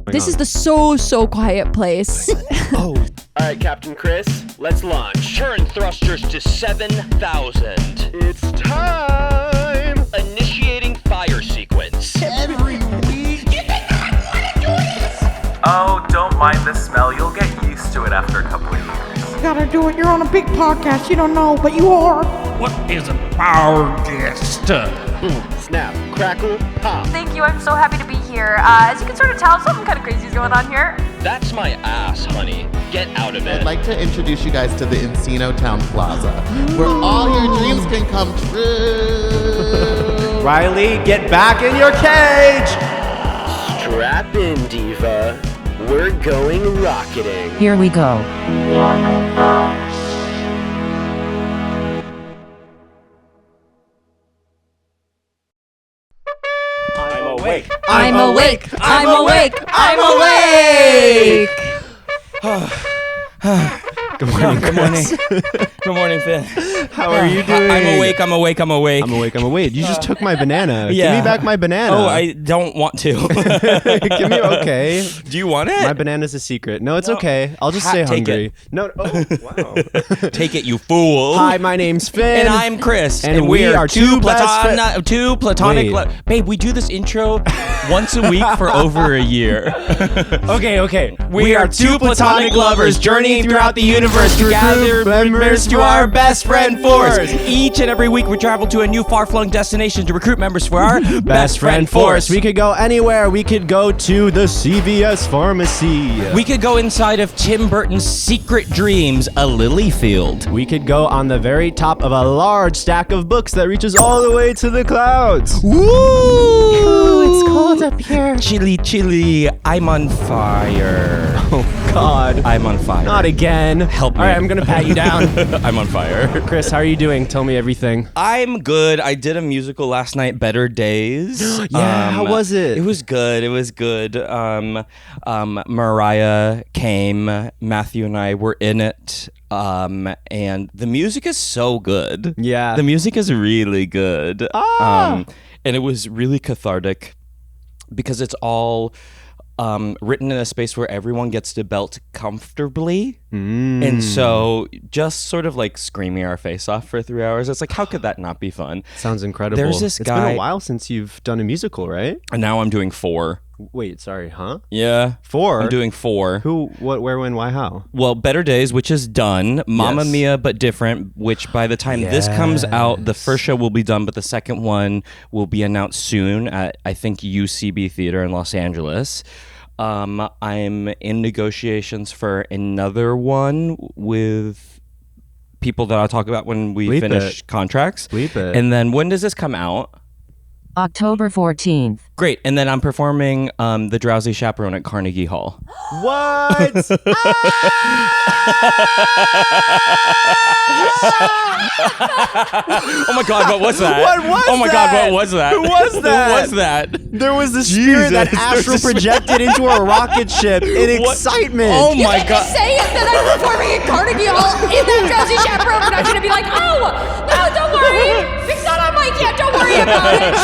This is the so quiet place. Oh. All right, Captain Chris, let's launch. Turn thrusters to 7,000. It's time. Initiating fire sequence. Every week. You think I want to do this? Oh, don't mind the smell. You'll get used to it after a couple of years. You gotta do it. You're on a big podcast. You don't know, but you are. What is a power guest? Snap, crackle, pop. Thank you. I'm so happy to be here. As you can sort of tell, something kind of crazy is going on here. That's my ass, honey. Get out of it. I'd like to introduce you guys to the Encino Town Plaza, where all your dreams can come true. Riley, get back in your cage! Strap in, diva. We're going rocketing. Here we go. I'm awake. I'm awake. I'm awake. Good morning, Good morning. Good morning, Finn. How are you doing? I'm awake. I'm awake. I'm awake. I'm awake. I'm awake. You just took my banana. Yeah. Give me back my banana. Oh, I don't want to. Give me, okay. Do you want it? My banana's a secret. No, it's okay. I'll just stay take hungry. it. No, oh, wow. Take it, you fool. Hi, my name's Finn. And I'm Chris. And we are two platonic. Wait. Babe, we do this intro once a week for over a year. Okay. We are two platonic lovers journeying throughout the universe to gather members to our best friend force. Each and every week we travel to a new far-flung destination to recruit members for our best friend force. We could go anywhere. We could go to the CVS pharmacy. We could go inside of Tim Burton's Secret Dreams, a lily field. We could go on the very top of a large stack of books that reaches all the way to the clouds. Ooh, it's cold up here. Chilly, I'm on fire. Oh, God. I'm on fire. Not again. Help me. All right, I'm going to pat you down. I'm on fire. Chris, how are you doing? Tell me everything. I'm good. I did a musical last night, Better Days. Yeah, how was it? It was good. Myrriah came. Matthew and I were in it. And the music is so good. Yeah. The music is really good. And it was really cathartic because it's all written in a space where everyone gets to belt comfortably. And so just sort of like screaming our face off for 3 hours. It's like, how could that not be fun? Sounds incredible. There's this guy. It's been a while since you've done a musical, right? And now I'm doing 4. Wait, sorry, huh? Yeah. 4? I'm doing 4. Who, what, where, when, why, how? Well, Better Days, which is done. Mamma Yes. Mia, but different, which by the time this comes out, the first show will be done, but the second one will be announced soon at, I think, UCB Theater in Los Angeles. I'm in negotiations for another one with people that I'll talk about when we finish contracts. Bleep it. And then when does this come out? October 14th. Great. And then I'm performing the Drowsy Chaperone at Carnegie Hall. What? Oh my God, what was that? What was Oh my that? God, what was that? Who was that? Who was that? There was the spirit that astral projected into a rocket ship in What? excitement. Oh You my can God. just say it that I'm performing at Carnegie Hall in that Drowsy Chaperone production and be like, oh, no, don't worry. Vic's not on mic yet. Don't worry about it.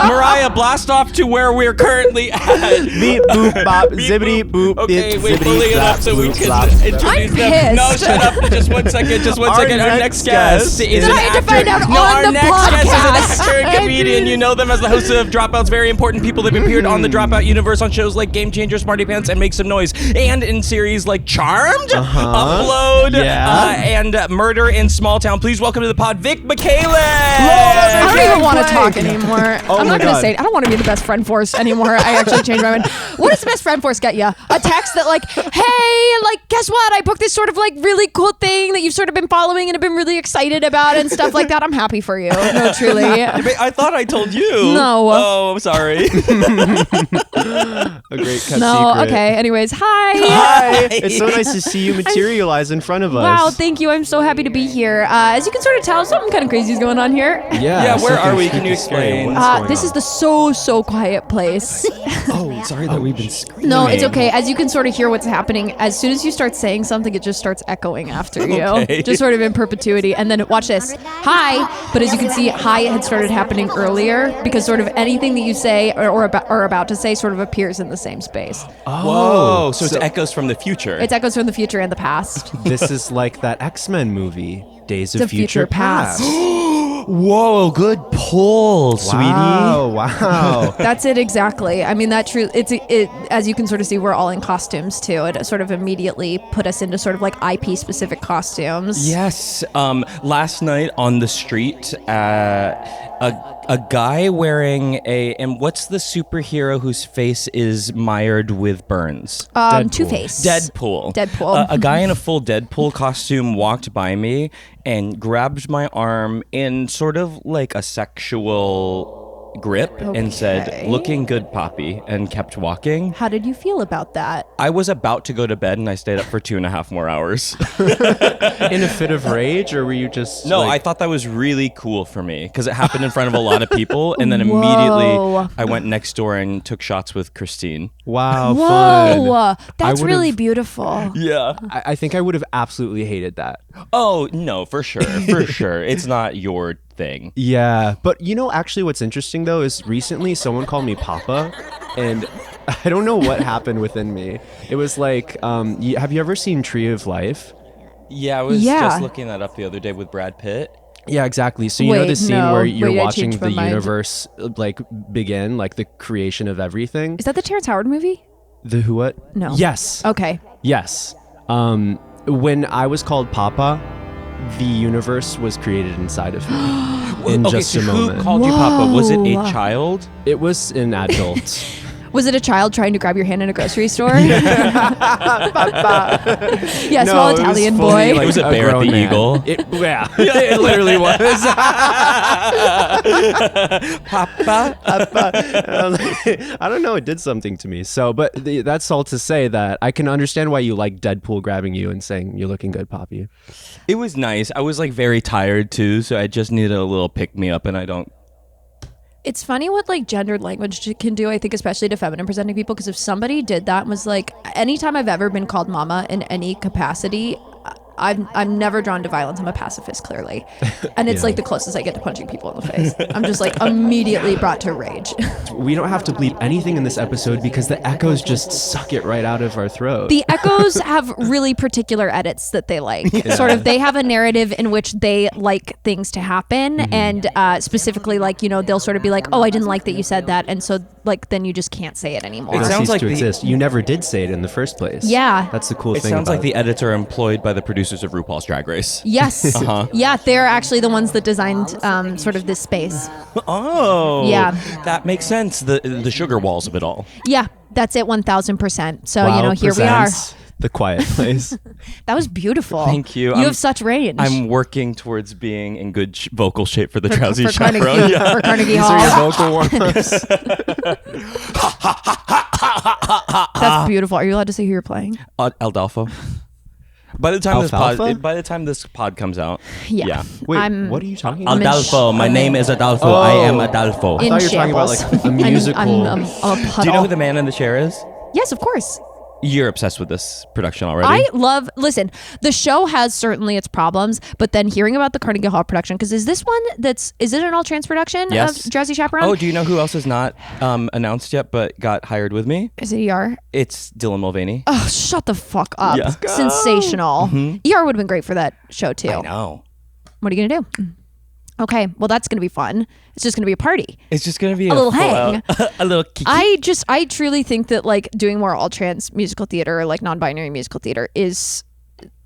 Myrriah, blast off to where we're currently at. Beep, boop, bop, Beep, zibbity, boop, Okay, bip, wait, zibbity, pulling it flap, up so we bloop, can flop. introduce I'm them. pissed. No, shut up. Just one second. Just one Our second. Our next next guest is That an I had to actor. find out no, on our the next guest is podcast. an actor and comedian. You know them as the hosts of Dropout's very important people. They've appeared on the Dropout universe on shows like Game Changer, Smarty Pants, and Make Some Noise, and in series like Charmed, Upload, and Murder in Small Town. Please welcome to the pod, Vic Michaelis. I don't even want to talk anymore. Oh I'm my not going to God. say it. I don't want to be the best friend force anymore. I actually changed my mind. What does the best friend force get you? A text that like, hey, like, guess what? I booked this sort of like really cool thing that you've sort of been following and have been really excited about and stuff like that. I'm happy for you. No, truly. I thought I told you. No. Oh, I'm sorry. A great cut No, secret. okay. Anyways, hi. Hi. It's so nice to see you materialize in front of us. Wow, thank you. I'm so happy to be here. As you can sort of tell, something kind of crazy is going on here. Yeah, where are we? Can you Scary. explain? What is going This on? is the so quiet place. Oh, sorry that we've been screaming. No, it's okay. As you can sort of hear what's happening, as soon as you start saying something, it just starts echoing after you. Okay. Just sort of in perpetuity. And then watch this. Hi. But as you can see, hi had started happening earlier because sort of anything that you say or about to say sort of appears in the same space. Whoa, so it's echoes from the future. It's echoes from the future and the past. This is like that X-Men movie, Days The of Future Past. Whoa, good pull, sweetie. Wow. That's it exactly. I mean, it as you can sort of see, we're all in costumes too. It sort of immediately put us into sort of like IP specific costumes. Yes. Last night on the street, a guy wearing and what's the superhero whose face is mired with burns? Two-Face. Deadpool. A guy in a full Deadpool costume walked by me and grabbed my arm in sort of like a sexual grip and said, "Looking good, Poppy," and kept walking. How did you feel about that? I was about to go to bed and I stayed up for 2.5 more hours. In a fit of rage, or were you just... No, like... I thought that was really cool for me because it happened in front of a lot of people, and then immediately I went next door and took shots with Christine. Wow, fun. Whoa, that's really beautiful. Yeah. I think I would have absolutely hated that. Oh, no, for sure. For sure. It's not your thing. Yeah, but you know, actually what's interesting though is recently someone called me Papa, and I don't know what happened within me. It was like, have you ever seen Tree of Life? Yeah, I was just looking that up the other day with Brad Pitt. Yeah, exactly. So you know the scene where you're watching the universe like begin, like the creation of everything? Is that the Terrence Howard movie? The who what? No. Yes. Okay. Yes. When I was called Papa, the universe was created inside of me in just a moment. Who called you Papa? Was it a child? It was an adult. Was it a child trying to grab your hand in a grocery store? Yeah, small Italian boy. It was a bear at the Eagle. It literally was. Papa. I don't know. It did something to me. So, but that's all to say that I can understand why you like Deadpool grabbing you and saying, "You're looking good, Poppy." It was nice. I was like very tired too, so I just needed a little pick me up, and I don't. It's funny what like gendered language can do, I think, especially to feminine presenting people, because if somebody did that and was like, anytime I've ever been called mama in any capacity, I'm never drawn to violence. I'm a pacifist, clearly. And it's like the closest I get to punching people in the face. I'm just like immediately brought to rage. We don't have to bleep anything in this episode because the echoes just suck it right out of our throat. The echoes have really particular edits that they like. Sort of, they have a narrative in which they like things to happen. And specifically, like, you know, they'll sort of be like, "Oh, I didn't like that you said that." And so like, then you just can't say it anymore. It sounds like to exist. You never did say it in the first place. Yeah. That's the cool It thing sounds about like the edits are employed by the producers of RuPaul's Drag Race. Yes. Yeah, they're actually the ones that designed sort of this space. Oh. Yeah. That makes sense. The sugar walls of it all. Yeah, that's it 1000%. So, Wow, you know, here we are. The Quiet Place. That was beautiful. Thank you. You have such range. I'm working towards being in good vocal shape for the drowsy chaperone. Carnegie, for Carnegie Hall. These are your vocal warm-ups. That's beautiful. Are you allowed to say who you're playing? Aldolfo. By the time this pod comes out, Yeah. Wait, what are you talking about? Adolfo. My name is Adolfo. I am Adolfo. I thought you were talking about like a musical. I'm a puddle. Do you know who the man in the chair is? Yes, of course. You're obsessed with this production already. Listen, the show has certainly its problems, but then hearing about the Carnegie Hall production, because is it an all trans production Yes. of Drowsy Chaperone? Oh, do you know who else is not announced yet but got hired with me? Is it ER? It's Dylan Mulvaney. Oh, shut the fuck up. Yeah. Sensational. ER would have been great for that show too. I know. What are you going to do? Okay, well, that's going to be fun. It's just going to be a party. It's just going to be a little hang. A little kiki. I truly think that like doing more all trans musical theater or like non-binary musical theater is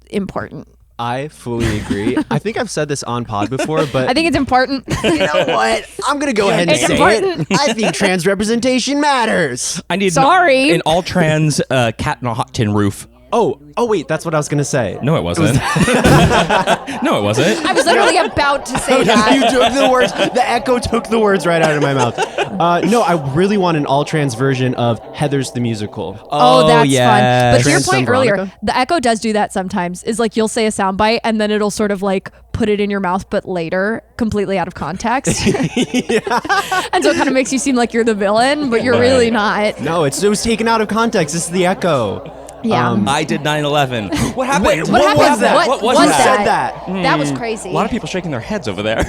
important. I fully agree. I think I've said this on pod before, but I think it's important. you know what? I'm going to go ahead and say it. I think trans representation matters. I need Sorry. an all trans cat in a hot tin roof. Oh, wait, that's what I was going to say. No, it wasn't. No, it wasn't. I was literally about to say that. You took the words. The echo took the words right out of my mouth. No, I really want an all-trans version of Heathers the Musical. Oh, that's yeah. fun. But to your Trans point Song earlier, Veronica? the echo does do that sometimes. Is like you'll say a soundbite and then it'll sort of like put it in your mouth, but later, completely out of context. And so it kind of makes you seem like you're the villain, but you're really not. No, it was taken out of context. This is the echo. Yeah. I did 9/11. What happened? Wait, what happened? was that? What was was that? that? Said that? That was crazy. A lot of people shaking their heads over there.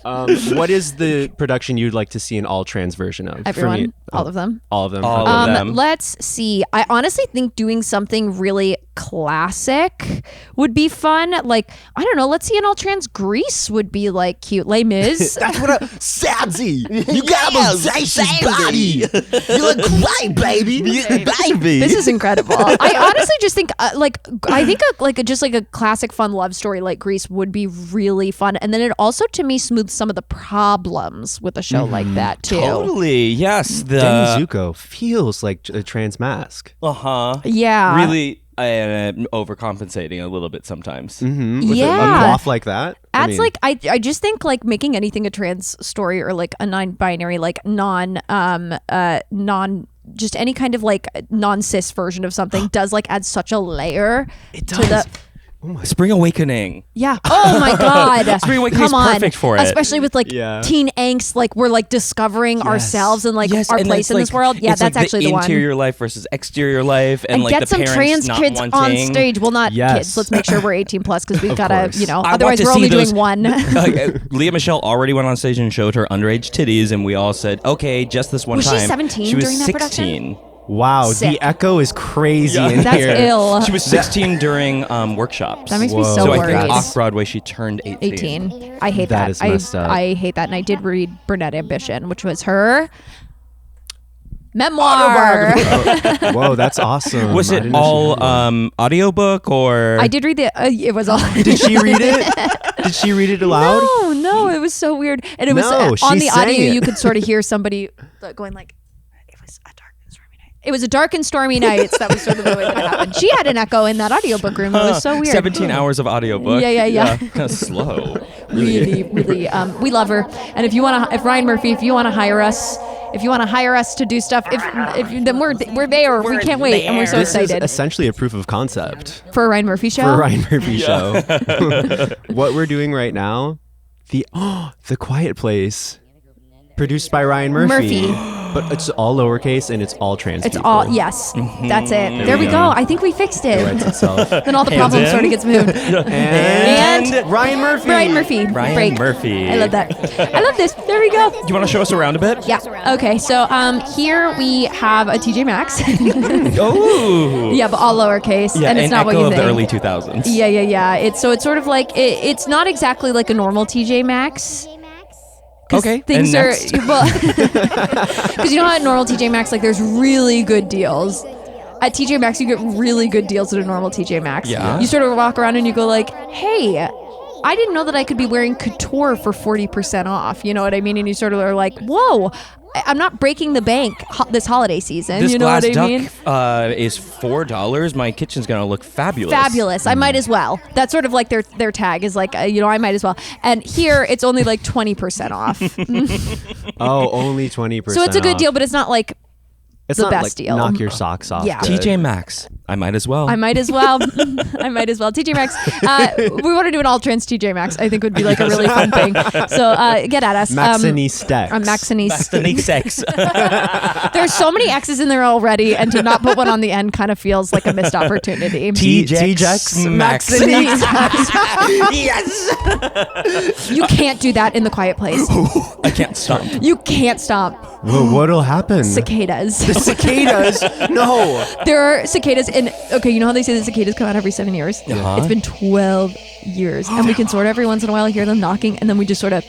What is the production you'd like to see an all-trans version of? For Everyone, me, all of them. All of them. All of them. Let's see. I honestly think doing something really classic would be fun. Like, I don't know, let's see an all trans Grease would be like cute. Les Mis. That's what Sadsy. You got a bodacious body. You look great, baby. Baby. This is incredible. I honestly just think just a classic fun love story like Grease would be really fun. And then it also to me smooths some of the problems with a show like that too. Totally. Yes. Danny Zuko feels like a trans mask. Yeah. Really overcompensating a little bit sometimes. With a Yeah. cough like that. Adds like I just think like making anything a trans story or like a non-binary like non just any kind of like non-cis version of something does like add such a layer It to does. the Spring Awakening. yeah. Oh my God. Spring Awakening is Come on. perfect for it. Especially with like Yeah. teen angst, like we're like discovering ourselves and like our and place it's in this world. Yeah, it's that's like actually the one. interior life versus exterior life, and like get the some parents trans not kids wanting. on stage. Well, not Yes. kids. Let's make sure we're 18 plus because we've got to, course. I want otherwise to we're see only those- doing one. Leah Michelle already went on stage and showed her underage titties, and we all said, "Okay, just this one Was she time." 17 She was during that 16. Wow, Sick. the echo is crazy in That's here. ill. She was 16 during workshops. That makes me Whoa. so So I worried. think off Broadway she turned 18. 18. I hate That that. is messed up. I hate that. And I did read Brunette Ambition, which was her memoir. Whoa, that's awesome. Was I it didn't know she all had one. audiobook or? I did read it was all. Did she read it? Did she read it aloud? No, it was so weird. And it was No, on she the sang audio. it. You could sort of hear somebody going like, "It was a dark and stormy night." It was a dark and stormy night. That was sort of the way that it happened. She had an echo in that audiobook room. It was so weird. 17 hours of audiobook. Yeah. Slow. Really, we love her. And if Ryan Murphy, if you want to hire us to do stuff, then we're there. We can't wait, and we're so This is excited essentially a proof of concept for a Ryan Murphy show. for a Ryan Murphy show. What we're doing right now, the Quiet Place, produced by Ryan Murphy. But it's all lowercase and it's all trans It's people. all that's it. There we go. I think we fixed It writes it. itself. Then all the problems sort of gets moved. And Ryan Murphy. Ryan Murphy. Ryan Break. Murphy. I love that. I love this. There we go. Do you want to show us around a bit? Yeah. Okay. So here we have a TJ Maxx. Oh. Yeah, but all lowercase, Yeah, and it's an not what echo you of think. the early 2000s. Yeah. It's sort of like it's not exactly like a normal TJ Maxx. Okay, Things and are next. because you know how at normal TJ Maxx like there's really good deals. At TJ Maxx you get really good deals at a normal TJ Maxx. Yeah. You sort of walk around and you go like, hey, I didn't know that I could be wearing couture for 40% off. You know what I mean? And you sort of are like, whoa, I'm not breaking the bank this holiday season. This you know glass what I mean? duck is $4. My kitchen's gonna look fabulous. Fabulous. I might as well. That's sort of like their tag is like, I might as well. And here it's only like 20% off. Oh, only 20%. So it's a good off. deal, but it's not like It's the not best like deal. knock your socks off. Yeah. good. TJ Maxx. I might as well. I might as well. TJ Maxx. We want to do an all trans TJ Maxx. I think would be like a really fun thing. So get at us. Maxiniste. Maxinique sex. There's so many X's in there already, and to not put one on the end kind of feels like a missed opportunity. TJX Maxinique. Yes. You can't do that in the Quiet Place. I can't stop. You can't stop. Well, what'll happen? Cicadas. The cicadas? No. There are cicadas, and okay, you know how they say the cicadas come out every 7 years? Uh-huh. It's been 12 years, and we can sort of every once in a while hear them knocking, and then we just sort of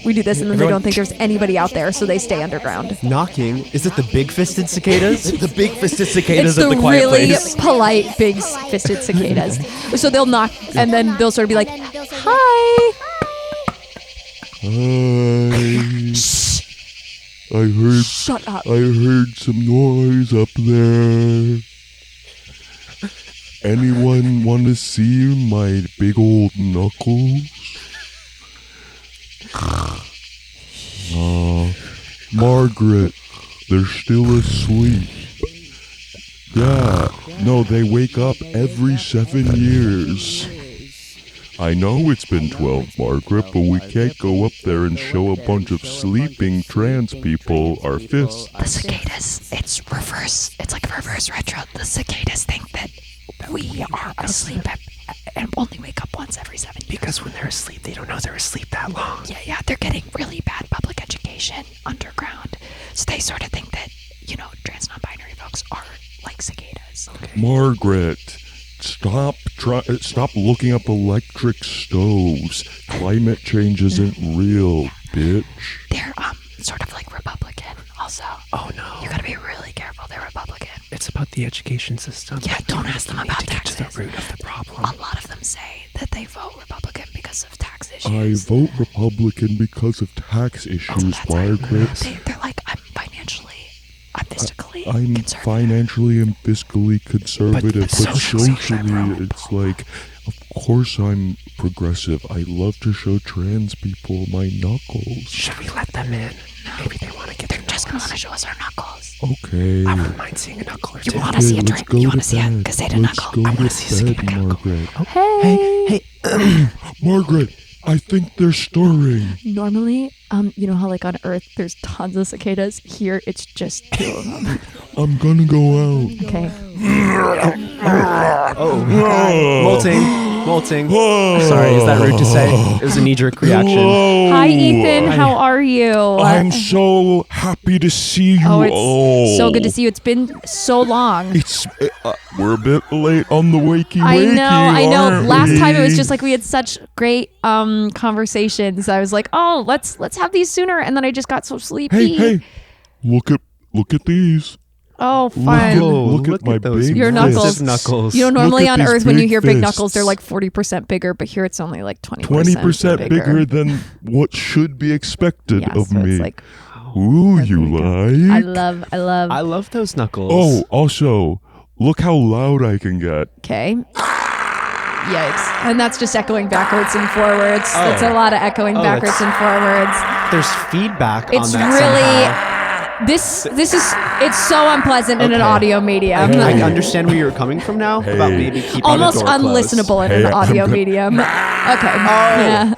we do this, and then they don't think there's anybody out there, so they stay underground. Knocking? Is it the big-fisted cicadas? The big-fisted It's cicadas the of the Quiet really Place. polite, big-fisted cicadas. So they'll knock, and then they'll sort of be like, "Hi." Shut up. I heard some noise up there. Anyone want to see my big old knuckles? Margaret, they're still asleep. Yeah, no, they wake up every 7 years. I know it's been 12, Margaret, but we can't go up there and show a bunch of sleeping trans people our fists. The cicadas, it's reverse. It's like a reverse retro. The cicadas think that we are asleep and only wake up once every 7 years. Because when they're asleep, they don't know they're asleep that long. Yeah, they're getting really bad public education underground. So they sort of think that, trans non-binary folks are like cicadas. Okay. Margaret, stop looking up electric stoves. Climate change isn't real, bitch. They're sort of like Republican also. Oh no. You gotta be really careful, they're Republican. It's about the education system. Yeah, don't ask them about taxes. Get to the root of the problem. A lot of them say that they vote Republican because of tax issues. I vote Republican because of tax issues, Margaret. They're like, I'm fiscally I'm conservative. financially and fiscally conservative, but socially, it's like, of course I'm progressive. I love to show trans people my knuckles. Should we let them in? No. Maybe they want to get their knuckles. They're just going to want to show us our knuckles. Okay. I wouldn't mind seeing a knuckle or two. You want to see a drink? You want to see a Gazzetta knuckle? I want to see a cicada Margaret. Oh. Hey. Margaret, I think they're stirring. Normally, you know how like on Earth there's tons of cicadas? Here it's just 2 of them. I'm gonna go out. Okay. Molting. Sorry, is that rude to say? It was a knee-jerk reaction. Hi, Ethan. How are you? I'm so happy to see you. It's so good to see you. It's been so long. We're a bit late on the wakey. I know. Last time it was just like we had such great conversations. I was like, oh, let's have these sooner, and then I just got so sleepy. Hey, look at these. Oh, fun. Look at my those big your knuckles. Normally on Earth when you hear big knuckles, they're like 40% bigger, but here it's only like 20% bigger than what should be expected of so me. It's like, ooh, you like? I love those knuckles. Oh, also, look how loud I can get. Okay. Yikes. And that's just echoing backwards and forwards. That's a lot of echoing backwards and forwards. There's feedback it's on that really somehow. This is it's so unpleasant in an audio medium. I understand where you're coming from now about maybe keeping almost the door unlistenable closed. in an audio medium. Okay. Yeah.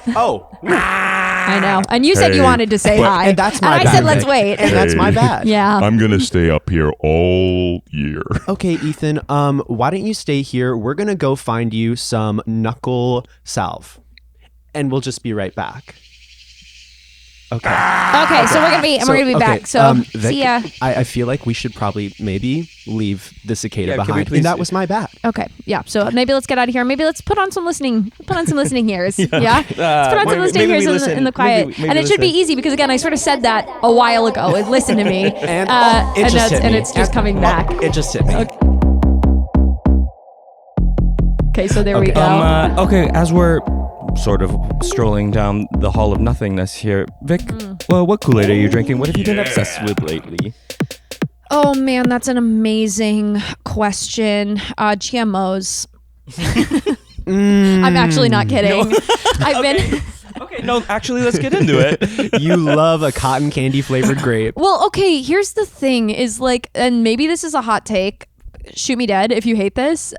I know. And you said you wanted to say hi. And that's my bad. bad. I said let's wait. And that's my bad. Yeah. I'm gonna stay up here all year. Okay, Ethan. Why don't you stay here? We're gonna go find you some knuckle salve, and we'll just be right back. Okay. Okay, so we're gonna be back. So Vic, see ya. I feel like we should probably maybe leave the cicada Yeah, behind. And that was my bad. Okay, yeah. So maybe let's get out of here. Maybe let's put on some listening. Put on some listening ears. Yeah. Let's put on some listening ears in the quiet. Maybe and it should be easy because again, I sort of said that a while ago. Listen to me. And it's just coming back. It just hit me. Okay, so there we go. Okay, as we're sort of strolling down the hall of nothingness here, Vic, well, what Kool-Aid are you drinking? What have you been obsessed with lately? Oh man, that's an amazing question. GMOs. I'm actually not kidding. I've been. Okay, no, actually, let's get into it. You love a cotton candy flavored grape. Well, okay, here's the thing is like, and maybe this is a hot take. Shoot me dead if you hate this.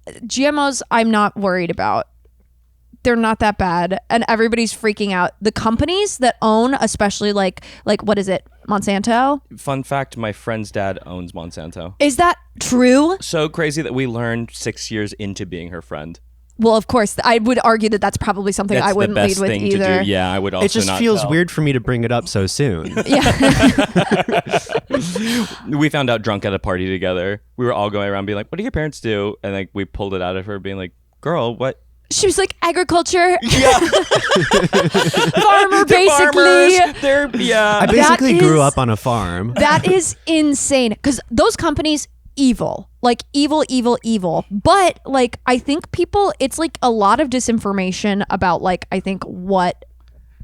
GMOs, I'm not worried about. They're not that bad, and everybody's freaking out. The companies that own, especially like what is it, Monsanto? Fun fact, my friend's dad owns Monsanto. Is that true? So crazy that we learned 6 years into being her friend. Well, of course, I would argue that that's probably something I wouldn't the best lead with thing either. To do. Yeah, I would also It just not feels tell. weird for me to bring it up so soon. Yeah. We found out drunk at a party together. We were all going around being like, what do your parents do? And like we pulled it out of her being like, girl, what? She was like, agriculture. Yeah. Farmer, basically. I basically grew up on a farm. That is insane. Because those companies, evil. Like, evil. But, like, I think people, it's like a lot of disinformation about, like, I think what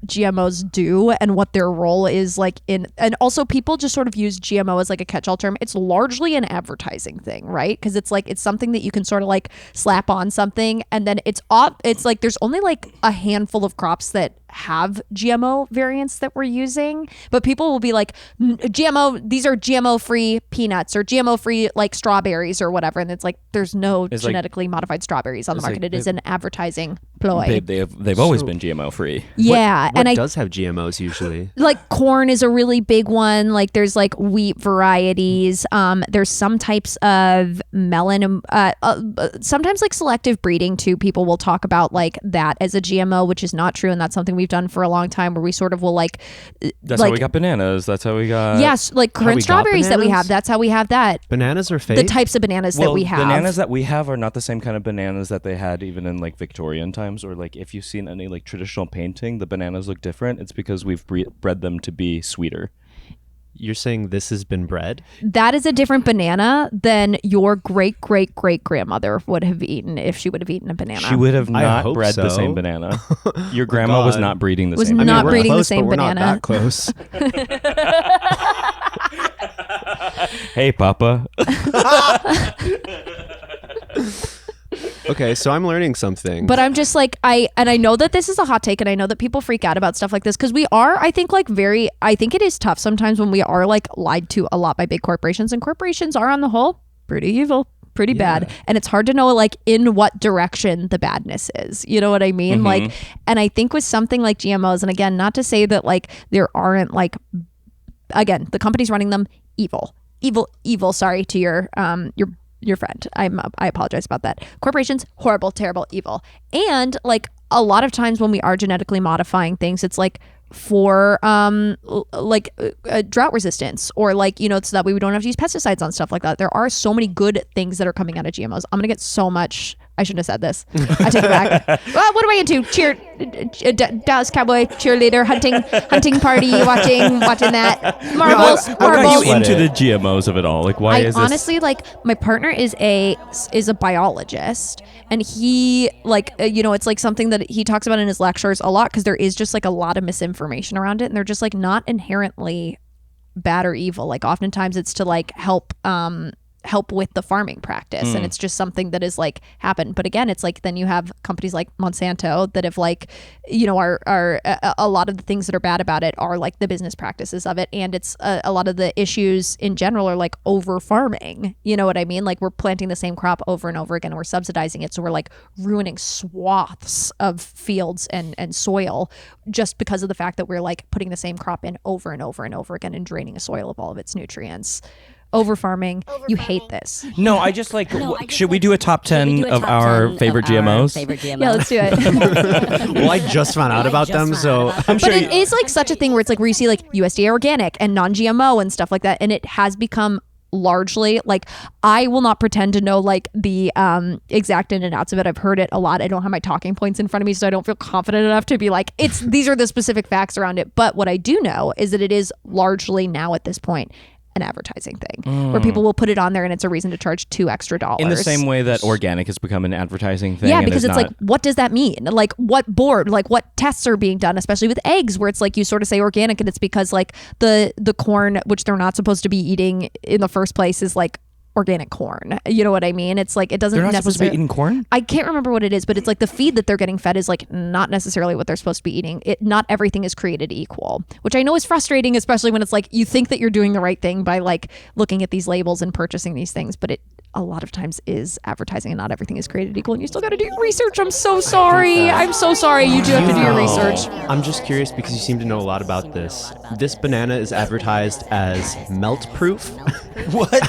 GMOs do and what their role is like in, and also people just sort of use GMO as like a catch-all term. It's largely an advertising thing, right? Because it's like, it's something that you can sort of like slap on something, and then it's like there's only like a handful of crops that have GMO variants that we're using, but people will be like, GMO, these are GMO free peanuts or GMO free like strawberries or whatever, and it's like there's no genetically modified strawberries on the market. It is an advertising ploy. They've always been GMO free. Yeah. What does have GMOs usually? Like corn is a really big one. Like there's like wheat varieties. There's some types of melon. Sometimes like selective breeding too. People will talk about like that as a GMO, which is not true, and that's something we've done for a long time, where we sort of will like. That's how we got bananas. That's how we got. Yes, like currant strawberries that we have. That's how we have that. Bananas are fake. The types of bananas that we have. Bananas that we have are not the same kind of bananas that they had even in like Victorian times, or like if you've seen any like traditional painting, the bananas look different. It's because we've bred them to be sweeter. You're saying this has been bred? That is a different banana than your great great great grandmother would have eaten if she would have eaten a banana. She would have not bred the same banana. Your grandma was not breeding the same. Was not breeding close, the same but we're banana. Not that close. Hey, Papa. Okay, so I'm learning something. But I'm just like, I know that this is a hot take, and I know that people freak out about stuff like this, because we are, I think it is tough sometimes when we are like lied to a lot by big corporations, and corporations are on the whole pretty evil, pretty bad. And it's hard to know like in what direction the badness is. You know what I mean? Mm-hmm. Like, and I think with something like GMOs, and again, not to say that like there aren't like, again, the companies running them, evil, sorry to your friend. I apologize about that. Corporations, horrible, terrible, evil. And like a lot of times when we are genetically modifying things, it's like for drought resistance, or like, you know, so that way we don't have to use pesticides on stuff like that. There are so many good things that are coming out of GMOs. I'm gonna get so much. I shouldn't have said this. I take it back. Well, what am I into? Dallas Cowboy cheerleader, hunting party, watching that. Marbles. What got you into the GMOs of it all? Like, why is this? Honestly, like, my partner is a biologist, and he it's like something that he talks about in his lectures a lot, because there is just like a lot of misinformation around it, and they're just like not inherently bad or evil. Like oftentimes it's to like help with the farming practice, and it's just something that is like happened. But again, it's like then you have companies like Monsanto that have like, you know, are a lot of the things that are bad about it are like the business practices of it, and it's a lot of the issues in general are like over farming. You know what I mean? Like we're planting the same crop over and over again, and we're subsidizing it, so we're like ruining swaths of fields and soil just because of the fact that we're like putting the same crop in over and over and over again and draining a soil of all of its nutrients. Over farming. You hate this. No, I just like. Should we do a top 10 of our favorite GMOs? Yeah, let's do it. Well, I just found out about them, so I'm sure. But it is like such a thing where it's like where you see like USDA organic and non-GMO and stuff like that, and it has become largely like, I will not pretend to know like the exact in and outs of it. I've heard it a lot. I don't have my talking points in front of me, so I don't feel confident enough to be like, these are the specific facts around it. But what I do know is that it is largely now at this point an advertising thing where people will put it on there and it's a reason to charge $2 extra. In the same way that organic has become an advertising thing. Yeah, because it's like, what does that mean? Like what tests are being done, especially with eggs, where it's like you sort of say organic and it's because like the corn, which they're not supposed to be eating in the first place, is like organic corn. You know what I mean? It's like, it doesn't necessarily. They're not supposed to be eating corn? I can't remember what it is, but it's like the feed that they're getting fed is like not necessarily what they're supposed to be eating. Not everything is created equal, which I know is frustrating, especially when it's like you think that you're doing the right thing by like looking at these labels and purchasing these things, but it a lot of times is advertising, and not everything is created equal, and you still got to do your research. I'm so sorry. I'm so sorry. You do have to do your research. I'm just curious because you seem to know a lot about this. This banana is advertised as melt proof. What?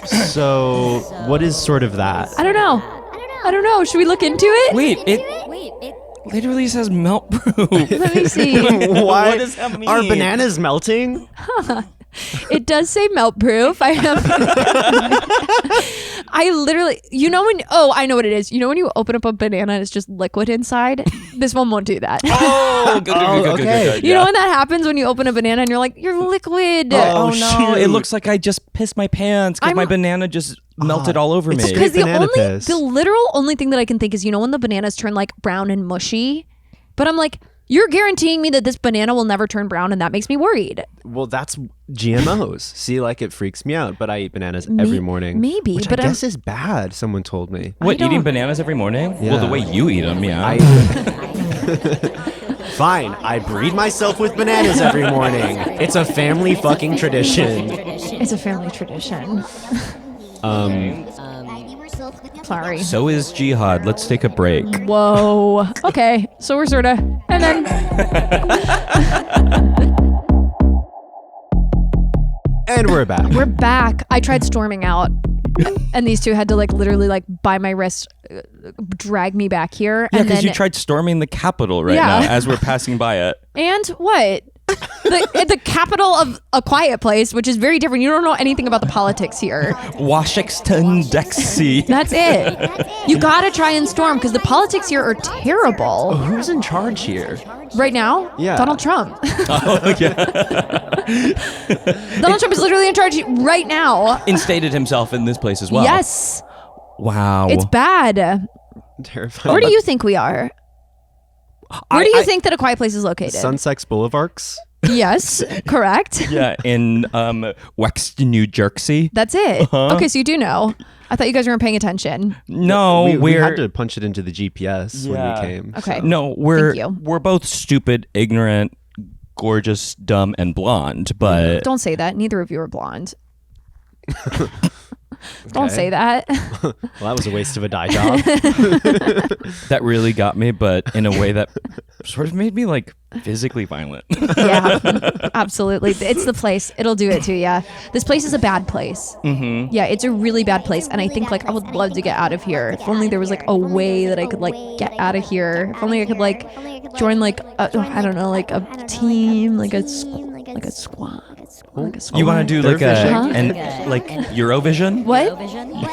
So what is sort of that? I don't know. Should we look into it? Wait, it literally says melt proof. Let me see. What does that mean? Are bananas melting? It does say melt proof. I literally, I know what it is. You know when you open up a banana and it's just liquid inside? This one won't do that. Oh, good. You know when that happens when you open a banana and you're like, you're liquid. Oh no, it looks like I just pissed my pants because my banana just melted all over me. Because the literal only thing that I can think is, when the bananas turn like brown and mushy, but I'm like, You're guaranteeing me that this banana will never turn brown, and that makes me worried. Well, that's GMOs. See, like it freaks me out, but I eat bananas every morning. Maybe, which but I guess is bad. Someone told me. What, eating bananas every morning? Yeah. Well, the way you eat them, yeah. Fine, I breed myself with bananas every morning. It's a family fucking tradition. It's a family tradition. Sorry. So is jihad. Let's take a break. Whoa. Okay, so we're sorta, and then. And we're back. We're back. I tried storming out, and these two had to like literally like by my wrist, drag me back here. Yeah, and because then, you tried storming the Capitol right Yeah. now as we're passing by it. And what? The capital of a quiet place, which is very different. You don't know anything about the politics here. Washington, D.C. That's it. You gotta try and storm because the politics here are terrible. Oh, who's in charge here? Right now? Yeah. Donald Trump. Oh, yeah. Donald Trump is literally in charge right now. Instated himself in this place as well. Yes. Wow. It's bad. Terrifying. Where do you think we are? Where do you think that a quiet place is located? Sunsex Boulevards? Yes, correct. Yeah, in Wexton, New Jersey. That's it. Uh-huh. Okay, so you do know. I thought you guys weren't paying attention. No, we had to punch it into the GPS when we came. Okay. No, we're both stupid, ignorant, gorgeous, dumb, and blonde, but Don't say that. Neither of you are blonde. Don't say that. Well, that was a waste of a dye job. that really got me, but in a way that sort of made me like physically violent. Yeah, absolutely. It's the place. It'll do it to you. This place is a bad place. Mm-hmm. Yeah, it's a really bad place. And I think like I would love to get out of here. If only there was like a way that I could like get out of here. If only I could like join like I don't know, like a team, like a squad. You want to do like Huh? like Eurovision? What?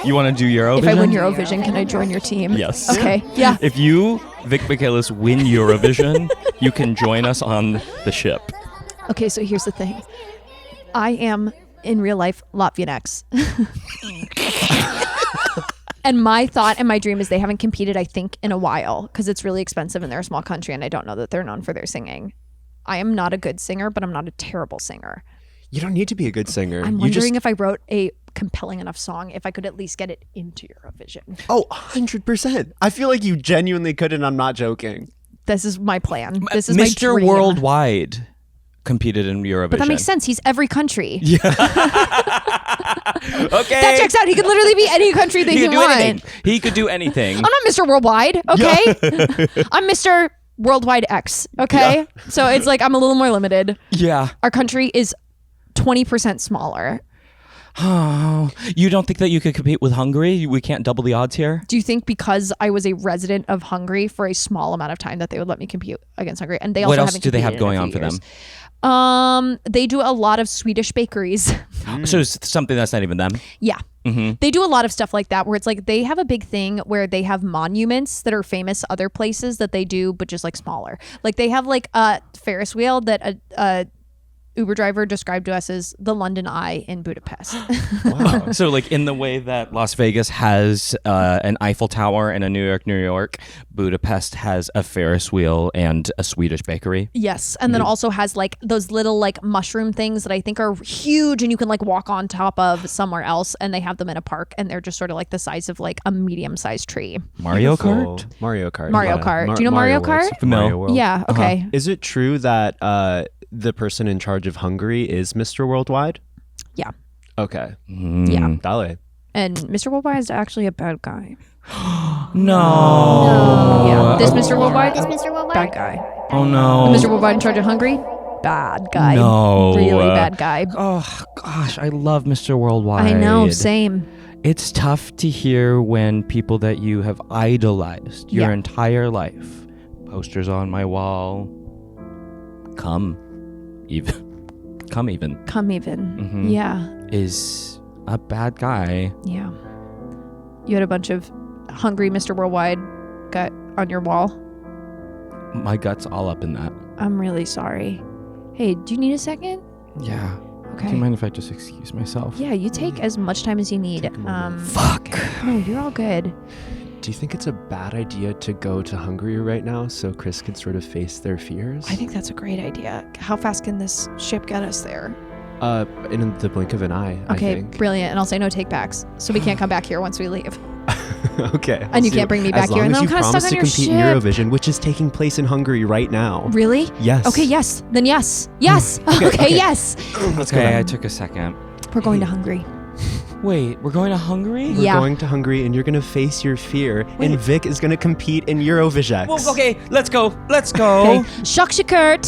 You want to do Eurovision? If I win Eurovision, can I join your team? Yes. Okay. Yeah. If you, Vic Michaelis, win Eurovision, you can join us on the ship. Okay, so here's the thing. I am in real life LatvianX. And my thought and my dream is they haven't competed, I think, in a while because it's really expensive and they're a small country and I don't know that they're known for their singing. I am not a good singer, but I'm not a terrible singer. You don't need to be a good singer. I'm wondering if I wrote a compelling enough song, if I could at least get it into Eurovision. Oh, 100%. I feel like you genuinely could, and I'm not joking. This is my plan. This is my Mr. dream. Worldwide competed in Eurovision. But that makes sense. He's every country. Yeah. Okay. That checks out. He could literally be any country that he wants. He could do anything. I'm not Mr. Worldwide, okay? I'm Mr. Worldwide X, okay? Yeah. So it's like I'm a little more limited. Yeah. Our country is 20% smaller. Oh, you don't think that you could compete with Hungary? We can't double the odds here? Do you think because I was a resident of Hungary for a small amount of time that they would let me compete against Hungary? And they also what else haven't do they have competed in going a on few for years. them? They do a lot of Swedish bakeries. So it's something that's not even them? Yeah. Mm-hmm. They do a lot of stuff like that where it's like they have a big thing where they have monuments that are famous other places that they do, but just like smaller. Like they have like a Ferris wheel that a Uber driver described to us as the London Eye in Budapest. Wow. So like in the way that Las Vegas has an Eiffel Tower and a New York, Budapest has a Ferris wheel and a Swedish bakery. Yes. And then also has like those little like mushroom things that I think are huge and you can like walk on top of somewhere else, and they have them in a park and they're just sort of like the size of like a medium-sized tree. Mario Kart? Mario Kart. Mario Kart. Do you know Mario Kart? Mario World. Yeah, okay. Is it true that the person in charge of Hungary is Mr. Worldwide? Yeah. Okay. Yeah. Dale. And Mr. Worldwide is actually a bad guy. No. Yeah. This Mr. Worldwide? Bad guy. Oh no. The Mr. Worldwide in charge of Hungary? Bad guy. No. Really bad guy. Oh gosh, I love Mr. Worldwide. I know, same. It's tough to hear when people that you have idolized your entire life, posters on my wall, come even. Mm-hmm. Yeah. Is a bad guy. Yeah. You had a bunch of hungry Mr. Worldwide gut on your wall. My gut's all up in that. I'm really sorry. Hey, do you need a second? Yeah. Okay. Do you mind if I just excuse myself? Yeah, you take as much time as you need. Fuck. No, you're all good. do you think it's a bad idea to go to Hungary right now so Chris could sort of face their fears? I think that's a great idea. How fast can this ship get us there? In the blink of an eye, Okay, I think. brilliant. And I'll say no take-backs, so we can't come back here once we leave. Okay. And you can't bring me back here, and then I'm kind of stuck on your ship. As long as you promise to compete in Eurovision, which is taking place in Hungary right now. Really? Yes. Okay, yes. Then yes. Yes. Okay, yes. Okay, I took a second. We're going to Hungary. Wait, we're going to Hungary? We're going to Hungary, and you're going to face your fear, and Vic is going to compete in Eurovision. Well, okay, let's go. Let's go. Okay. Shuck Shakert.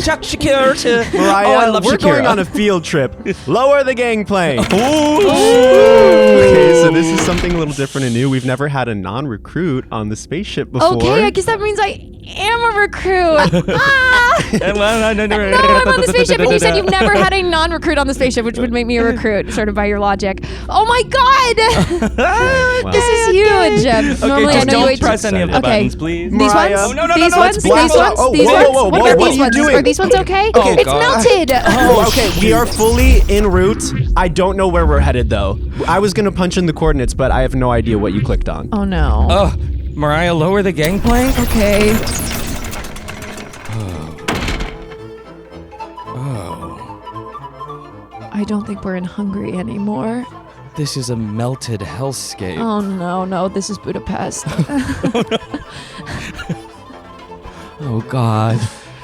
Chuck Shakir. Myrriah, Oh, I love we're Shakira. going on a field trip. Lower the gangplank. Ooh. Okay, so this is something a little different and new. We've never had a non-recruit on the spaceship before. Okay, I guess that means I am a recruit. No, I'm on the spaceship, and you said you've never had a non-recruit on the spaceship, which would make me a recruit, sort of by your logic. Oh my God! Wow. This is huge. Normally, I just know you don't press any of the buttons, please. These ones? Myrriah. No, These no, ones? let's These blast ones? off. These whoa, ones? whoa, What whoa, about what these are you ones? doing? Are these ones okay? Oh, It's God. melted. Oh, okay, we are fully en route. I don't know where we're headed, though. I was going to punch in the coordinates, but I have no idea what you clicked on. Oh no. Oh, Myrriah, lower the gangplank. Okay. I don't think we're in Hungary anymore. This is a melted hellscape. Oh no, this is Budapest. Oh, God.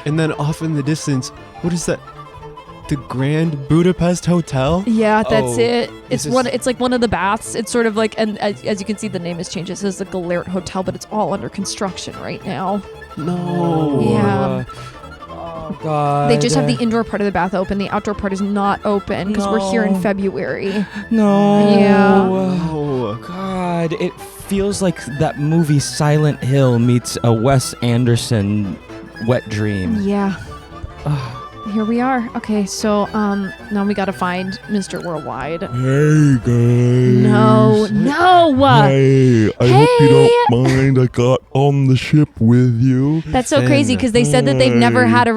And then off in the distance, what is that? The Grand Budapest Hotel? Yeah, that's Oh, it. It's this one. is- It's like one of the baths. It's sort of like, and as you can see, the name has changed. It says the Galert Hotel, but it's all under construction right now. No. Yeah. Oh, God. They just have the indoor part of the bath open. The outdoor part is not open because we're here in No. February. No. Yeah. Oh. God, it feels like that movie Silent Hill meets a Wes Anderson wet dream. Yeah. Here we are. Okay, so now we gotta find Mr. Worldwide. Hey guys. No. Hey, I hope you don't mind. I got on the ship with you. That's so crazy because they said that they've never had a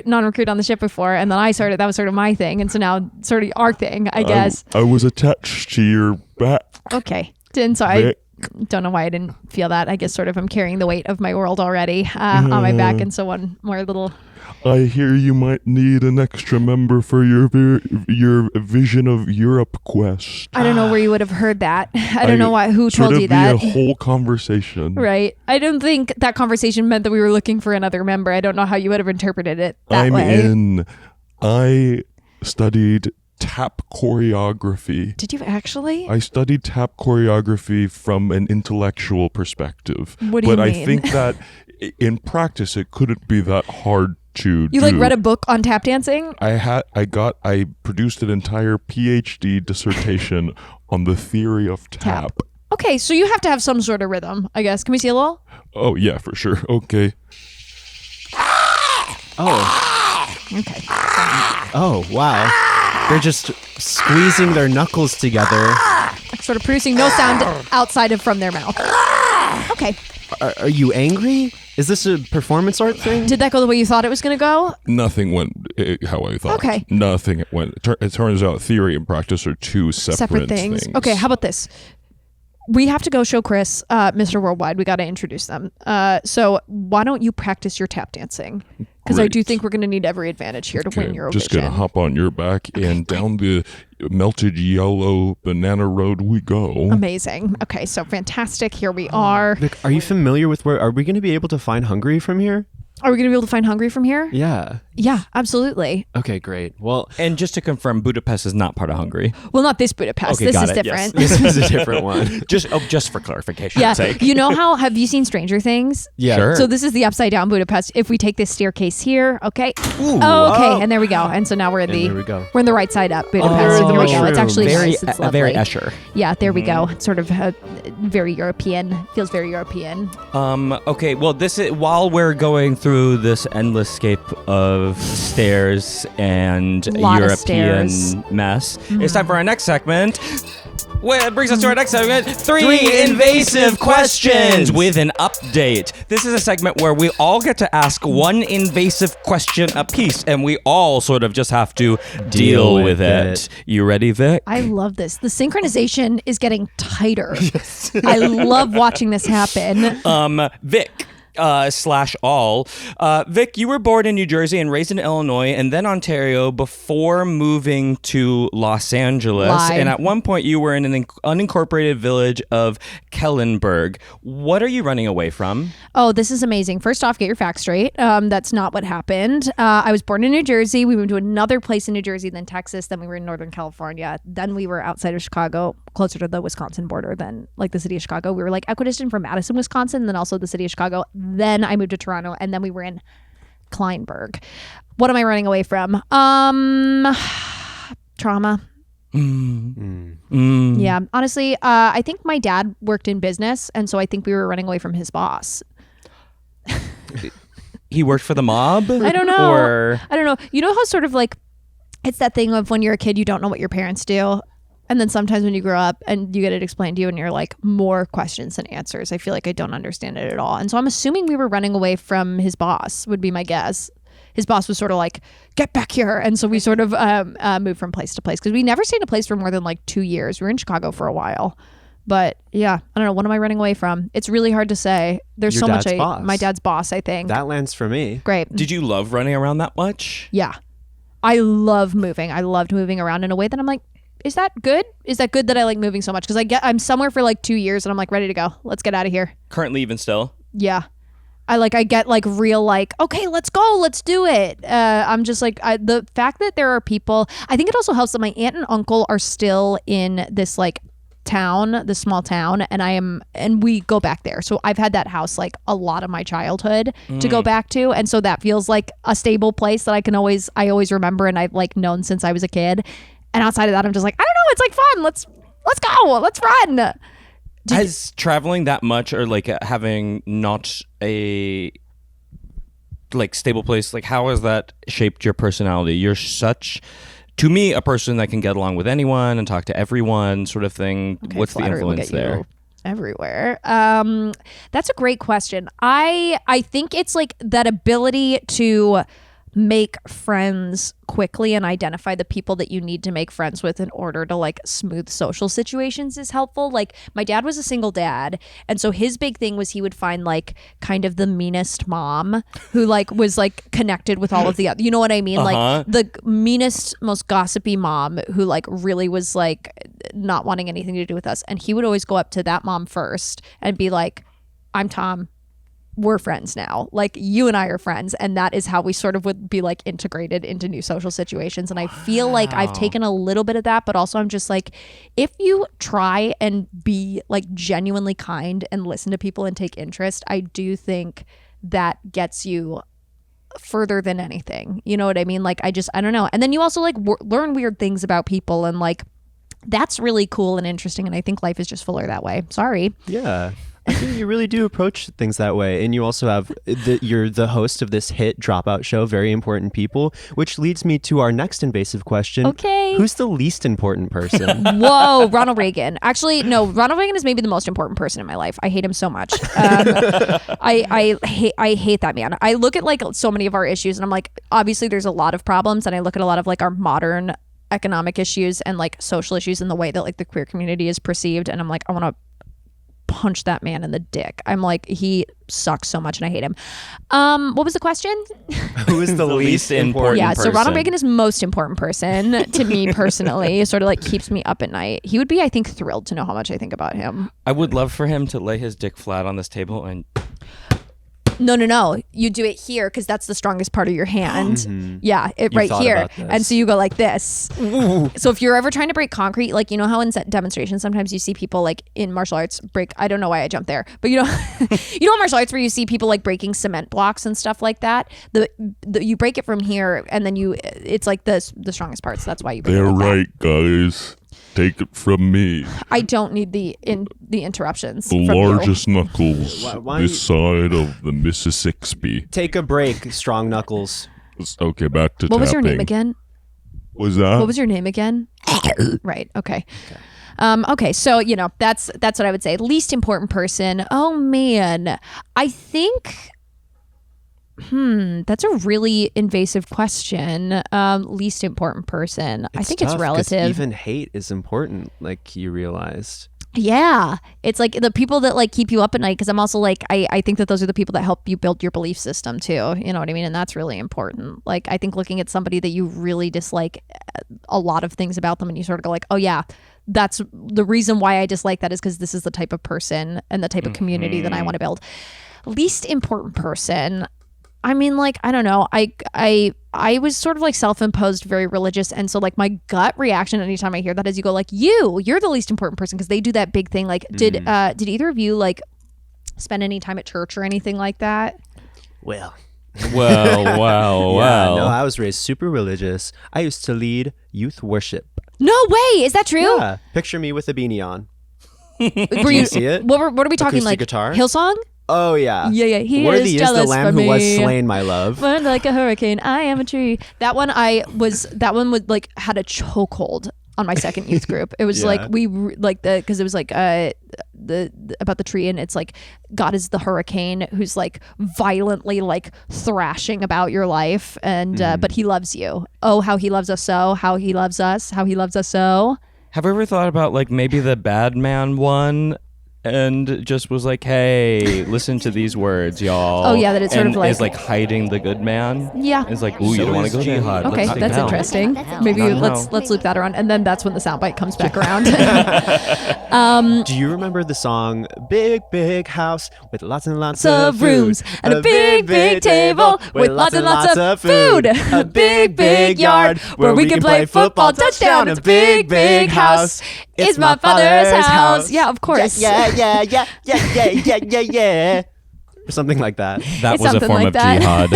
non-recruit on the ship before, and then that was sort of my thing, and so now sort of our thing, I guess. I was attached to your back. Okay, and so I Vic. don't know why I didn't feel that. I guess sort of I'm carrying the weight of my world already on my back, and so one more little. I hear you might need an extra member for your Vision of Europe quest. I don't know where you would have heard that. I don't know who told you that. Sort of be a whole conversation. Right. I don't think that conversation meant that we were looking for another member. I don't know how you would have interpreted it that way. I studied tap choreography. Did you actually? I studied tap choreography from an intellectual perspective. What do you But I mean? think that in practice it couldn't be that hard to You do. like read a book on tap dancing? I produced an entire PhD dissertation on the theory of tap. Okay, so you have to have some sort of rhythm, I guess. Can we see a little? Oh yeah, for sure. Okay. Oh. Okay. Oh, wow. They're just squeezing their knuckles together. Sort of producing no sound outside of from their mouth. Okay. Are you angry? Is this a performance art thing? Did that go the way you thought it was going to go? Nothing went how I thought. Okay. Nothing went. It turns out theory and practice are two separate things. Okay, how about this? We have to go show Chris, Mr. Worldwide. We got to introduce them. So why don't you practice your tap dancing? Because I do think we're going to need every advantage here to win Eurovision. Just gonna hop on your back and down the melted yellow banana road we go. Amazing. Okay, so fantastic. Here we are. Vic, are you familiar with where? Are we going to be able to find Hungary from here? Are we going to be able to find Hungary from here? Yeah. Yeah, absolutely. Okay, great. Well, and just to confirm, Budapest is not part of Hungary. Well, not this Budapest. Okay, this got is it. different. Yes. This is a different one. Just for clarification's Yeah. sake. You know how, have you seen Stranger Things? Yeah. Sure. So this is the upside down Budapest. If we take this staircase here, okay. Ooh, okay, and there we go. And so now we're in there we go. we're in the right side up Budapest. Oh, So there we go. It's mushroom. actually very, nice. It's very lovely. Escher. Yeah, there we go. It's sort of very European. Feels very European. Okay. Well, this is while we're going through this endless scape of stairs and Lot of European stairs. mess. It's time for our next segment. Well, it brings us to our next segment, Three Invasive Questions with an update. This is a segment where we all get to ask one invasive question apiece, and we all sort of just have to deal with it. You ready, Vic? I love this. The synchronization is getting tighter. I love watching this happen. Vic. /all. Vic, you were born in New Jersey and raised in Illinois and then Ontario before moving to Los Angeles. Lie. And at one point you were in an unincorporated village of Kellenberg. What are you running away from? Oh, this is amazing. First off, get your facts straight. That's not what happened. I was born in New Jersey. We moved to another place in New Jersey, then Texas. Then we were in Northern California. Then we were outside of Chicago, closer to the Wisconsin border than like the city of Chicago. We were like equidistant from Madison, Wisconsin, and then also the city of Chicago. Then I moved to Toronto, and then we were in Kleinberg. What am I running away from? Trauma. Yeah, honestly, I think my dad worked in business, and so I think we were running away from his boss. He worked for the mob? I don't know. Or I don't know. You know how sort of like it's that thing of when you're a kid, you don't know what your parents do. And then sometimes when you grow up and you get it explained to you and you're like more questions than answers. I feel like I don't understand it at all. And so I'm assuming we were running away from his boss would be my guess. His boss was sort of like, get back here. And so we sort of moved from place to place because we never stayed in a place for more than like 2 years. We were in Chicago for a while. But yeah, I don't know. What am I running away from? It's really hard to say. There's Your so much. dad's boss. My dad's boss, I think. That lands for me. Great. did you love running around that much? Yeah. I love moving. I loved moving around in a way that I'm like, is that good? Is that good that I like moving so much? Because I'm somewhere for like 2 years and I'm like ready to go. Let's get out of here. Currently even still? Yeah. I get like real like, okay, let's go. Let's do it. I'm just like, the fact that there are people, I think it also helps that my aunt and uncle are still in this like town, this small town, and we go back there. So I've had that house like a lot of my childhood to go back to. And so that feels like a stable place that I always remember and I've like known since I was a kid. And outside of that, I'm just like, I don't know. It's like fun. Let's go. Let's run. Has traveling that much or like having not a like stable place, like how has that shaped your personality? You're such, to me, a person that can get along with anyone and talk to everyone sort of thing. Okay, what's the influence there? Everywhere. That's a great question. I think it's like that ability to make friends quickly and identify the people that you need to make friends with in order to like smooth social situations is helpful. Like my dad was a single dad, and so his big thing was he would find like kind of the meanest mom who like was like connected with all of the other, you know what I mean? Like the meanest, most gossipy mom who like really was like not wanting anything to do with us, and he would always go up to that mom first and be like, I'm Tom, we're friends now. Like you and I are friends. And that is how we sort of would be like integrated into new social situations. And I feel like I've taken a little bit of that, but also I'm just like, if you try and be like genuinely kind and listen to people and take interest, I do think that gets you further than anything. You know what I mean? Like I don't know. And then you also like learn weird things about people, and like that's really cool and interesting. And I think life is just fuller that way. Sorry. Yeah. I think you really do approach things that way. And you also have, you're the host of this hit dropout show, Very Important People, which leads me to our next invasive question. Okay. Who's the least important person? Whoa, Ronald Reagan. Actually, no, Ronald Reagan is maybe the most important person in my life. I hate him so much. I hate that man. I look at like so many of our issues and I'm like, obviously there's a lot of problems, and I look at a lot of like our modern economic issues and like social issues and the way that like the queer community is perceived, and I'm like, I want to punch that man in the dick. I'm like, he sucks so much and I hate him. What was the question? Who is the least important person? So Ronald Reagan is most important person to me personally. It sort of like keeps me up at night. He would be, I think, thrilled to know how much I think about him. I would love for him to lay his dick flat on this table and... No. You do it here because that's the strongest part of your hand. Mm-hmm. Yeah, right here. And so you go like this. Ooh. So if you're ever trying to break concrete, like, you know how in demonstrations sometimes you see people like in martial arts break, I don't know why I jumped there, but you know in martial arts where you see people like breaking cement blocks and stuff like that, you break it from here and then it's like the strongest part. So that's why you break it like right, guys. Take it from me. I don't need the interruptions. The from largest you. Knuckles this side of the Mississippi. Take a break, Strong Knuckles. Okay, back to What tapping. was your name again? What was that? What was your name again? Right. Okay. Okay, so that's what I would say. Least important person. Oh man, I think. That's a really invasive question. Least important person. I think tough, it's 'cause relative. Even hate is important, like you realized. Yeah, it's like the people that like keep you up at night. Because I'm also like, I think that those are the people that help you build your belief system too. You know what I mean? And that's really important. Like, I think looking at somebody that you really dislike a lot of things about them, and you sort of go like, oh yeah, that's the reason why I dislike that is because this is the type of person and the type of community that I want to build. Least important person. I mean, like, I don't know. I was sort of like self-imposed, very religious. And so like my gut reaction anytime I hear that is you go like, you're the least important person, because they do that big thing. Like, did either of you like spend any time at church or anything like that? Well. Wow. No, I was raised super religious. I used to lead youth worship. No way. Is that true? Yeah. Picture me with a beanie on. Were you see it? What are we talking Acoustic like? guitar? Hillsong? Oh yeah. Yeah. He Worthy is is the jealous lamb for who was me. slain, my love. Burn like a hurricane, I am a tree. That one would like had a chokehold on my second youth group. It was like because it was like the about the tree, and it's like God is the hurricane who's like violently like thrashing about your life, and but he loves you. Oh, how he loves us so, how he loves us, how he loves us so. Have you ever thought about like maybe the bad man one? And just was like, hey, listen to these words, y'all. Oh yeah, that it's sort and of like is like hiding the good man. Yeah, it's like, ooh, you don't want to go there. jihad. Okay, Let's that's take interesting. Maybe let's loop that around, and then that's when the soundbite comes back around. Do you remember the song "Big Big House with lots and lots of rooms and a big big table with lots and lots of food, a big big yard where we can play football, touchdown, a big big house. It's my father's house. Yeah, of course. Yeah. Or something like that. That was a form of jihad.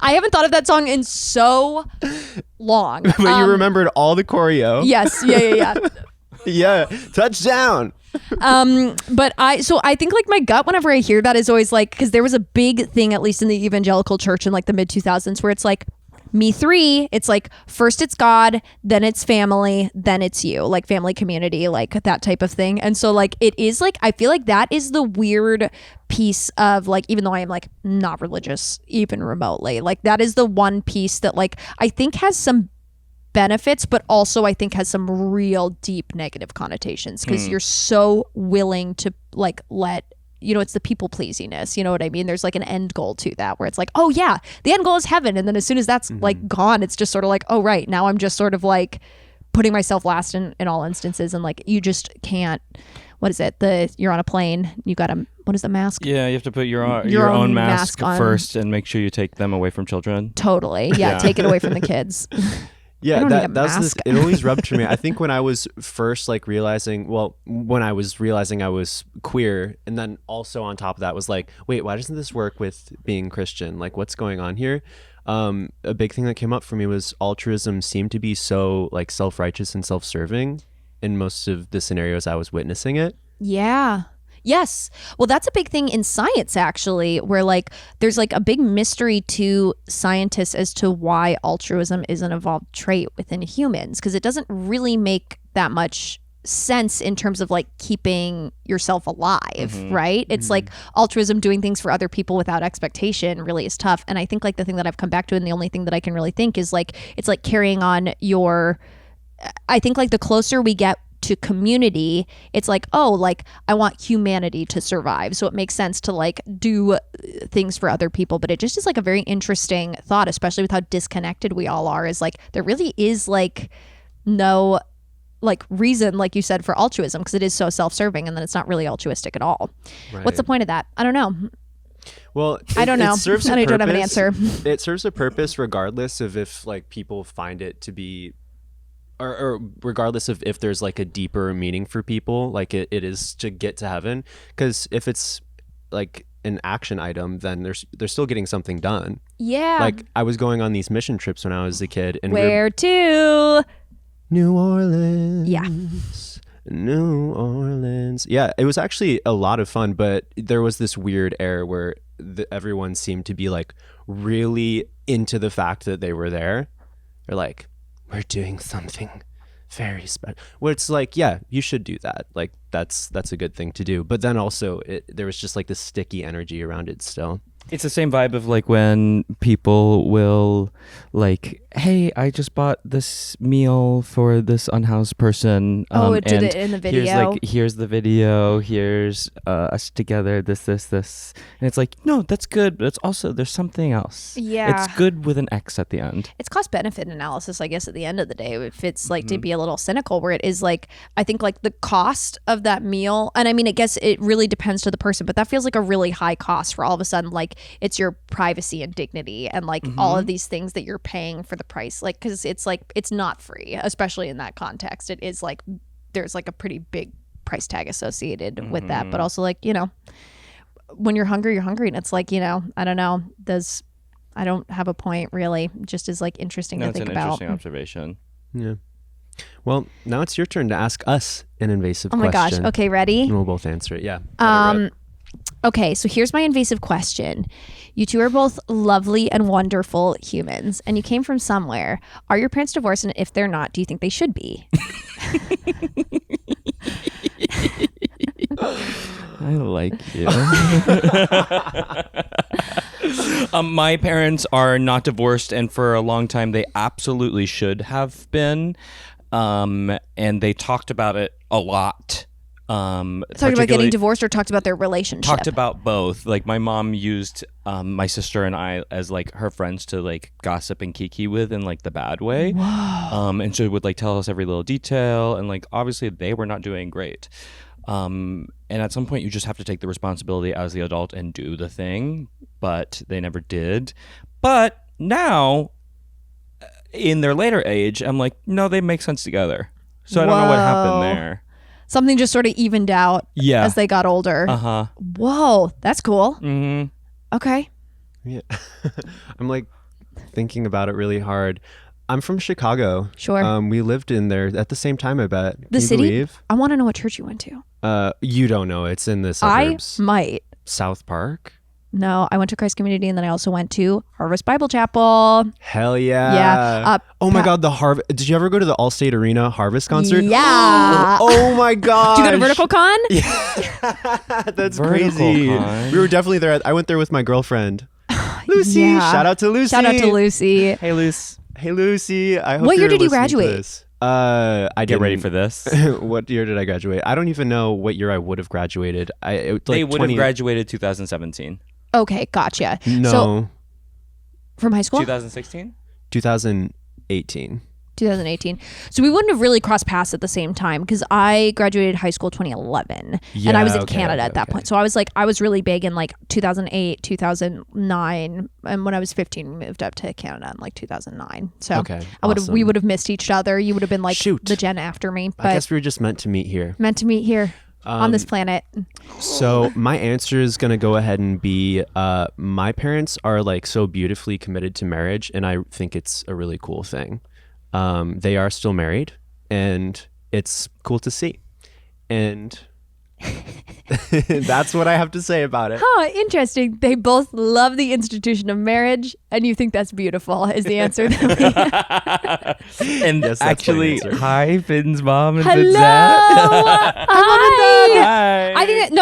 I haven't thought of that song in so long. But you remembered all the choreo. Yes. Yeah. Yeah. Touchdown. But I think like my gut whenever I hear that is always like, because there was a big thing, at least in the evangelical church in like the mid 2000s, where it's like, me three, it's like first it's God, then it's family, then it's you, like family, community, like that type of thing. And so like it is like, I feel like that is the weird piece of like, even though I am like not religious even remotely, like that is the one piece that like I think has some benefits, but also I think has some real deep negative connotations, because you're so willing to like let, it's the people pleasiness, you know what I mean? There's like an end goal to that where it's like, oh yeah, the end goal is heaven. And then as soon as that's like gone, it's just sort of like, oh right, now I'm just sort of like putting myself last in all instances. And like, you just can't, what is it? You're on a plane, you got what is the mask? Yeah, you have to put your own mask first and make sure you take them away from children. Totally. Yeah. Take it away from the kids. Yeah, that was it always rubbed for me. I think when I was first like realizing I was queer, and then also on top of that was like, wait, why doesn't this work with being Christian? Like, what's going on here? A big thing that came up for me was altruism seemed to be so like self-righteous and self-serving in most of the scenarios I was witnessing it. Yeah. Yes. Well, that's a big thing in science, actually, where like there's like a big mystery to scientists as to why altruism is an evolved trait within humans, because it doesn't really make that much sense in terms of like keeping yourself alive, right? It's like altruism, doing things for other people without expectation, really is tough. And I think like the thing that I've come back to, and the only thing that I can really think is like, it's like carrying on I think like the closer we get to community, it's like, oh, like I want humanity to survive, so it makes sense to like do things for other people. But it just is like a very interesting thought, especially with how disconnected we all are, is like there really is like no like reason, like you said, for altruism, because it is so self-serving, and then it's not really altruistic at all. Right. What's the point of that? I don't know. Well, I don't know. I don't have an answer. It serves a purpose regardless of if like people find it to be, or regardless of if there's like a deeper meaning for people, like it is to get to heaven. Because if it's like an action item, then they're still getting something done. Yeah. Like I was going on these mission trips when I was a kid, and where to? New Orleans. Yeah. New Orleans. Yeah, it was actually a lot of fun, but there was this weird air where everyone seemed to be like really into the fact that they were there. They're like, we're doing something very special. Where it's like, yeah, you should do that. Like that's a good thing to do. But then also there was just like this sticky energy around it still. It's the same vibe of like when people will like, hey, I just bought this meal for this unhoused person. It did it in the video. Here's the video. Here's us together. This. And it's like, no, that's good. But it's also, there's something else. Yeah. It's good with an X at the end. It's cost benefit analysis, I guess, at the end of the day. If it's like to be a little cynical, where it is like, I think like the cost of that meal, and I mean, I guess it really depends to the person, but that feels like a really high cost for all of a sudden, like it's your privacy and dignity and like all of these things that you're paying for the price. Like, because it's like, it's not free, especially in that context. It is like, there's like a pretty big price tag associated with that. But also like, you know, when you're hungry, you're hungry. And it's like, you know, I don't know. I don't have a point really. Just is like interesting to think about. It's an interesting observation. Yeah. Well, now it's your turn to ask us an invasive question. question. Oh my gosh. Okay, ready? And we'll both answer it. Yeah. Okay, so here's my invasive question. You two are both lovely and wonderful humans, and you came from somewhere. Are your parents divorced? And if they're not, do you think they should be? I like you. My parents are not divorced, and for a long time they absolutely should have been. And they talked about it a lot. Talked about getting divorced or talked about their relationship? Talked about both. Like my mom used my sister and I as like her friends to like gossip and kiki with in like the bad way. Whoa. And she would like tell us every little detail, and like obviously they were not doing great. And at some point you just have to take the responsibility as the adult and do the thing, but they never did. But now in their later age, I'm like, no, they make sense together. So I don't know what happened there. Something just sort of evened out as they got older. Uh-huh. Whoa, that's cool. Mm-hmm. Okay. Yeah. I'm like thinking about it really hard. I'm from Chicago. Sure. We lived in there at the same time, I bet. The city? Believe? I want to know what church you went to. You don't know. It's in the suburbs. I might. South Park? No, I went to Christ Community, and then I also went to Harvest Bible Chapel. Hell yeah. Yeah. Oh my God, the Harvest. Did you ever go to the Allstate Arena Harvest concert? Yeah. Oh my God. Did you go to Vertical Con? Yeah. That's Vertical crazy. Con. We were definitely there. I went there with my girlfriend. Lucy. Yeah. Shout out to Lucy. Shout out to Lucy. Hey, Luce. Hey, Lucy. I hope What year did you listening to graduate? this. I Get ready for this. What year did I graduate? I don't even know what year I would have graduated. They would have graduated 2017. Okay, gotcha. No. So, from high school? 2016? 2018. 2018. So we wouldn't have really crossed paths at the same time because I graduated high school 2011 and I was in Canada at that point. So I was really big in like 2008, 2009, and when I was 15 we moved up to Canada in like 2009. So we would have missed each other. You would have been like the gen after me. But I guess we were just meant to meet here. Meant to meet here. On this planet. So my answer is going to go ahead and be my parents are like so beautifully committed to marriage, and I think it's a really cool thing. They are still married, and it's cool to see. And that's what I have to say about it. Huh, interesting. They both love the institution of marriage, and you think that's beautiful is the answer. And yes, actually, hi, Finn's mom and Hello. Finn's dad. Hi. I think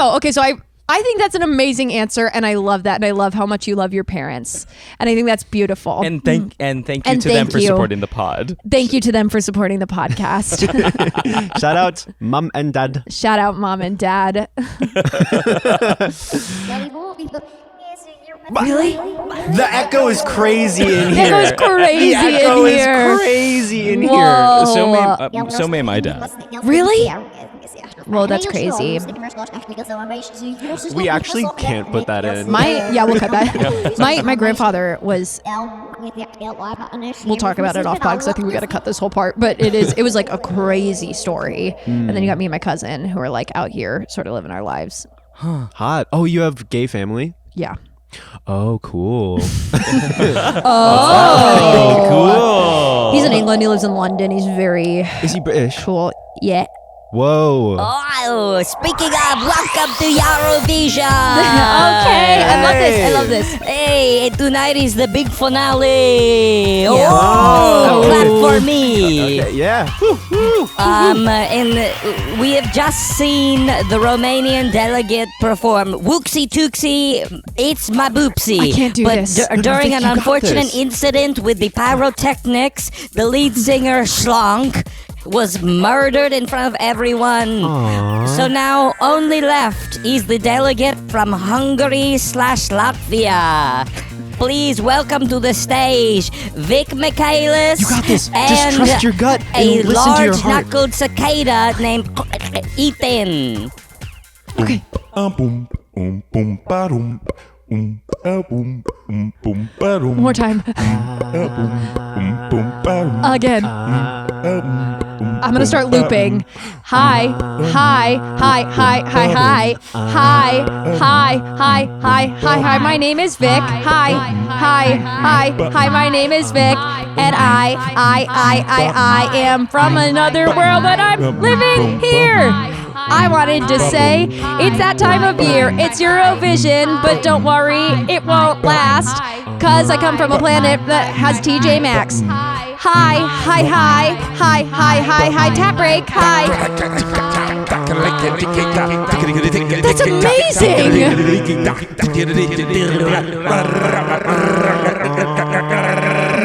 I think that's an amazing answer, and I love that, and I love how much you love your parents, and I think that's beautiful. And thank you to them for supporting the pod. Thank you to them for supporting the podcast. Shout out mom and dad. Shout out mom and dad. Really? The echo is crazy in here. The echo is crazy the echo in here. is crazy in Whoa. here. So may my dad. Really? Whoa, that's crazy. We actually can't put that in. We'll cut that. My grandfather was. We'll talk about it off pod because I think we got to cut this whole part. But it was like a crazy story. And then you got me and my cousin who are like out here sort of living our lives. Huh. Hot. Oh, you have gay family? Yeah. Oh, cool. Cool. He's in England. He lives in London. He's very. Is he British? Cool. Yeah. Whoa. Oh, speaking of, welcome to Eurovision. Okay, I love this. Hey, tonight is the big finale. Yeah. Oh, clap for me. Okay, yeah. And we have just seen the Romanian delegate perform Wooksy Tooksy, It's My Boopsy. I can't do but this. During an you got unfortunate this. incident with the pyrotechnics, the lead singer Schlank was murdered in front of everyone. Aww. So now only left is the delegate from Hungary/Latvia. Please welcome to the stage Vic Michaelis. You got this. And Just trust your gut and a listen to your heart. large-knuckled cicada named Ethan. Okay. One more time. Again. I'm gonna start looping. Hi, hi, hi, hi, hi, hi, hi, hi, hi, hi, hi, hi. My name is Vic. Hi, hi, hi, hi. My name is Vic, and I am from another world, and I'm living here. I wanted to say it's that time of year. It's Eurovision, but don't worry, it won't last, cause I come from a planet that has TJ Maxx. Hi, hi, hi, hi, hi, hi, hi, tap break, hi. That's amazing!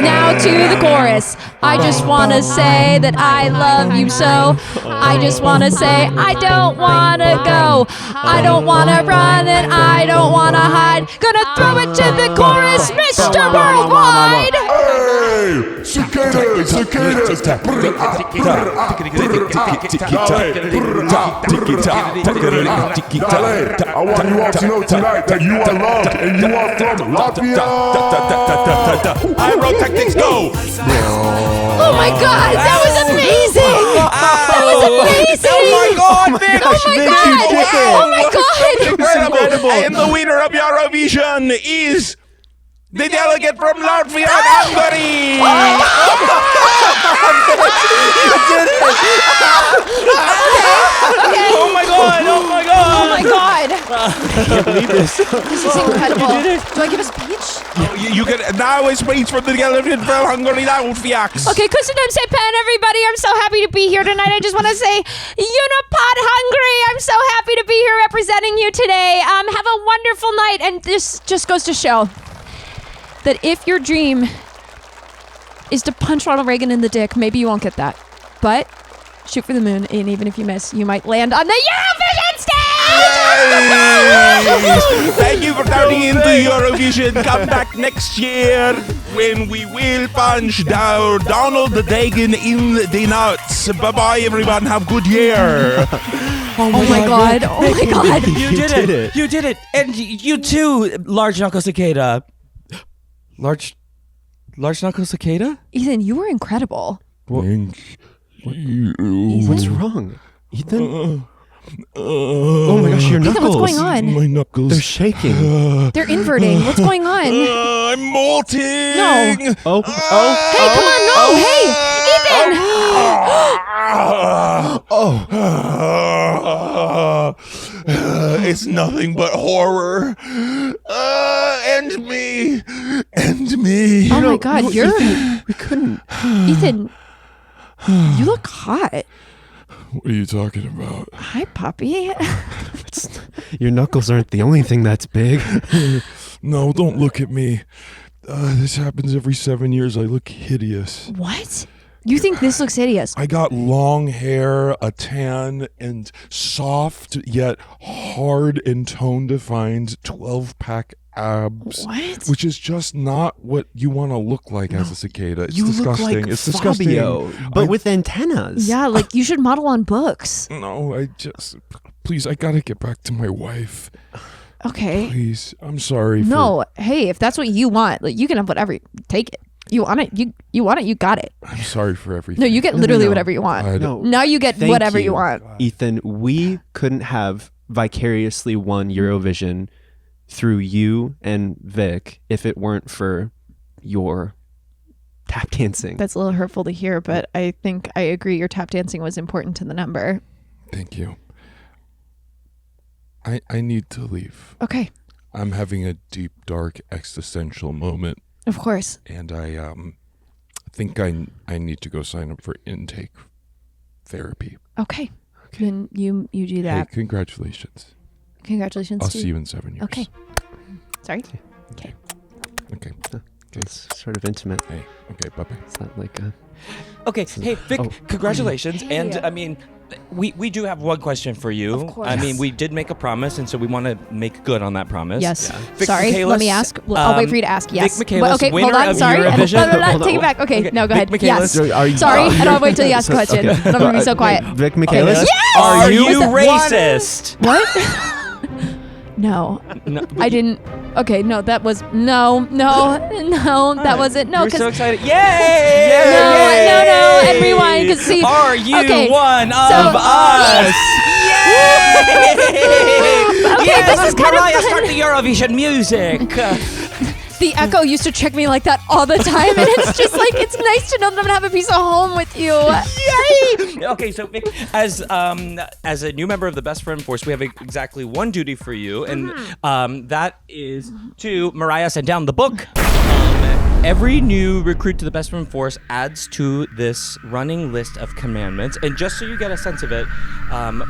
Now to the chorus. I just wanna say that I love you so. I just wanna say I don't wanna go. I don't wanna run and I don't wanna hide. Gonna throw it to the chorus, Mr. Worldwide! Hey! Cicadas! Cicadas! I want you all to know tonight that you are loved and you are from Latvia! Pyrotechnics go! Oh my god, that was amazing! That was amazing! Oh my god, Vic! Oh my god! Oh my god! Incredible! And the winner of Eurovision is the delegate from Latvia and Hungary! Okay. Oh my god! Oh my god! Oh my god! I can't believe this. This is incredible. Do I give a speech? You get now a speech from the delegate from Hungary, Latvia. Okay, Kusadem Sepan, everybody. I'm so happy to be here tonight. I just want to say, Unipod Hungary, I'm so happy to be here representing you today. Have a wonderful night. And this just goes to show that if your dream is to punch Ronald Reagan in the dick, maybe you won't get that. But shoot for the moon, and even if you miss, you might land on the Eurovision stage! Thank you for tuning into Eurovision. Come back next year when we will punch down Donald the Dagon in the nuts. Bye-bye, everyone. Have a good year. Oh my god. Oh my god. You did it. You did it. And you too, large knuckle cicada. Large knuckle cicada? Ethan, you were incredible. Thank you. What's wrong? Ethan? Oh my gosh, your Ethan, knuckles. what's going on? My knuckles. They're shaking. They're inverting. What's going on? I'm molting. No. Oh. Hey, come on, no. Hey, Ethan. It's nothing but horror. And me. Oh my god, We couldn't. Ethan, you look hot. What are you talking about? Hi, puppy. Your knuckles aren't the only thing that's big. No, don't look at me. This happens every 7 years. I look hideous. What? You think this looks hideous? I got long hair, a tan, and soft yet hard and tone-defined 12-pack abs. What? Which is just not what you want to look like as a cicada. It's You disgusting. look like It's Fabio, disgusting. but with antennas. Yeah, like you should model on books. No, please, I gotta get back to my wife. Okay. Please, I'm sorry. No, hey, if that's what you want, like you can have whatever. Take it. You want it. You want it. You got it. I'm sorry for everything. No, you get literally whatever you want. Now you get Thank whatever you want. Ethan, we couldn't have vicariously won Eurovision through you and Vic if it weren't for your tap dancing. That's a little hurtful to hear, but I think I agree. Your tap dancing was important to the number. Thank you. I need to leave. Okay. I'm having a deep, dark, existential moment. Of course. And I think I need to go sign up for intake therapy. Okay. Then you do that. Hey, congratulations. Congratulations. I'll to see you in 7 years. Okay. Sorry. Okay. Okay. It's sort of intimate. Hey. Okay. Bye-bye. It's not like a... Okay. Hey, Vic, congratulations. Hey. And I mean, we do have one question for you. Of course. I mean, we did make a promise, and so we want to make good on that promise. Yes. Yeah. Vic Sorry, Michaelis, let me ask. I'll wait for you to ask. Yes. Vic Michaelis, okay, winner hold on. of Sorry. Eurovision. Take it back. Okay, no, go Vic ahead. Michaelis. Yes. Sorry, I don't wait till you ask a question. Okay. I'm going to be so quiet. Vic Michaelis? Yes! Are you racist? What? No, I didn't. Okay, no, that was no, that wasn't. No, You're because so excited. Yay! No, and rewind because see. Are you okay, one of so, us? Yay! Okay, yes, this is kind Myrriah, of fun. start the Eurovision music. The Echo used to trick me like that all the time, and it's just like it's nice to know that I'm gonna have a piece of home with you. Yay! Okay, so Vic, as a new member of the Best Friend Force, we have exactly one duty for you, and that is to Myrriah send down the book. Every new recruit to the Best Friend Force adds to this running list of commandments, and just so you get a sense of it,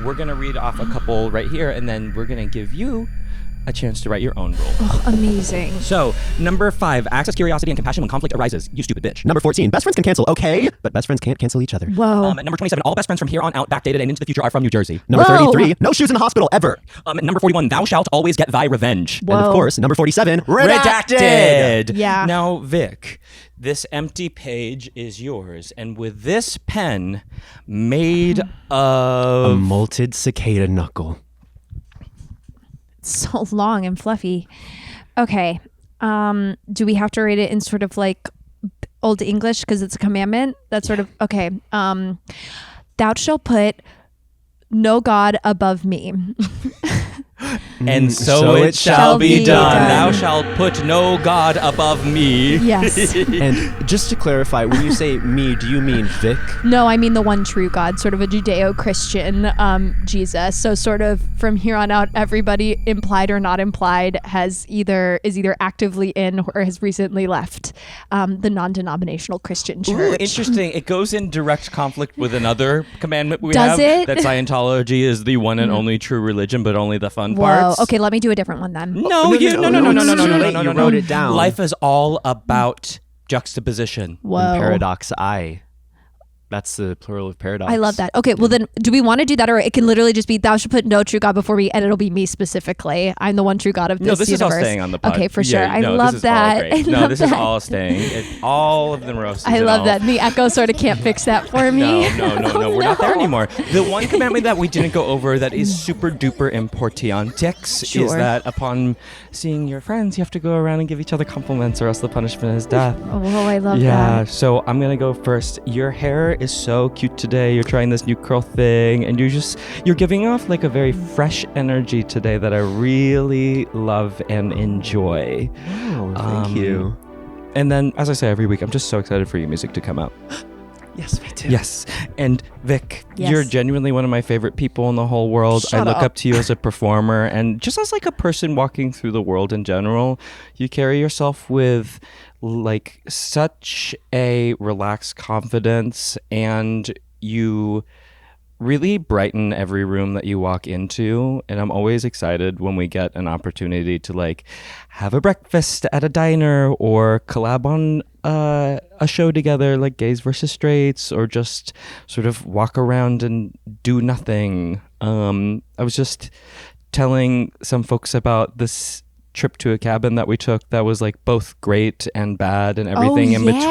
we're gonna read off a couple right here, and then we're gonna give you a chance to write your own rule. Oh, amazing. So, number 5, access curiosity and compassion when conflict arises. You stupid bitch. Number 14, best friends can cancel, okay? But best friends can't cancel each other. Whoa. Number 27, all best friends from here on out, backdated and into the future are from New Jersey. Number 33, no shoes in the hospital, ever. Number 41, thou shalt always get thy revenge. Whoa. And of course, number 47, redacted. Yeah. Now, Vic, this empty page is yours, and with this pen made of... a molted cicada knuckle. So long and fluffy. Okay. Do we have to read it in sort of like Old English because it's a commandment? That's sort of okay. Thou shalt put no God above me. And so it shall be done. Thou shalt put no God above me. Yes. And just to clarify, when you say me, do you mean Vic? No, I mean the one true God, sort of a Judeo-Christian Jesus. So sort of from here on out, everybody, implied or not implied, is either actively in or has recently left the non-denominational Christian church. Ooh, interesting. It goes in direct conflict with another commandment we Does have. it? That Scientology is the one and only true religion, but only the fun Whoa. parts. Okay, let me do a different one then. No. You wrote it down. Life is all about juxtaposition. Whoa. Paradox I. That's the plural of paradox. I love that. Okay, well then, do we want to do that, or it can literally just be thou shalt put no true God before me, and it'll be me specifically. I'm the one true God of this No, this universe. is all staying on the pod. Okay, for sure. Yeah, I no, love this is that. all great. I No, love this that. is all staying. All of them roasted. I love that. And the Echo sort of can't fix that for me. No, we're not there anymore. The one commandment that we didn't go over that is super duper importantix is that upon seeing your friends, you have to go around and give each other compliments, or else the punishment is death. Oh, I love Yeah, that. so I'm gonna go first. Your hair is so cute today. You're trying this new curl thing, and you're giving off like a very fresh energy today that I really love and enjoy. Oh, thank you. And then, as I say every week, I'm just so excited for your music to come out. Yes, me too. Yes. And Vic, Yes. you're genuinely one of my favorite people in the whole world. Shut I look up. up to you as a performer and just as like a person walking through the world in general. You carry yourself with like such a relaxed confidence, and you really brighten every room that you walk into. And I'm always excited when we get an opportunity to like have a breakfast at a diner or collab on a show together like Gays versus Straights, or just sort of walk around and do nothing. I was just telling some folks about this trip to a cabin that we took that was like both great and bad and everything in between.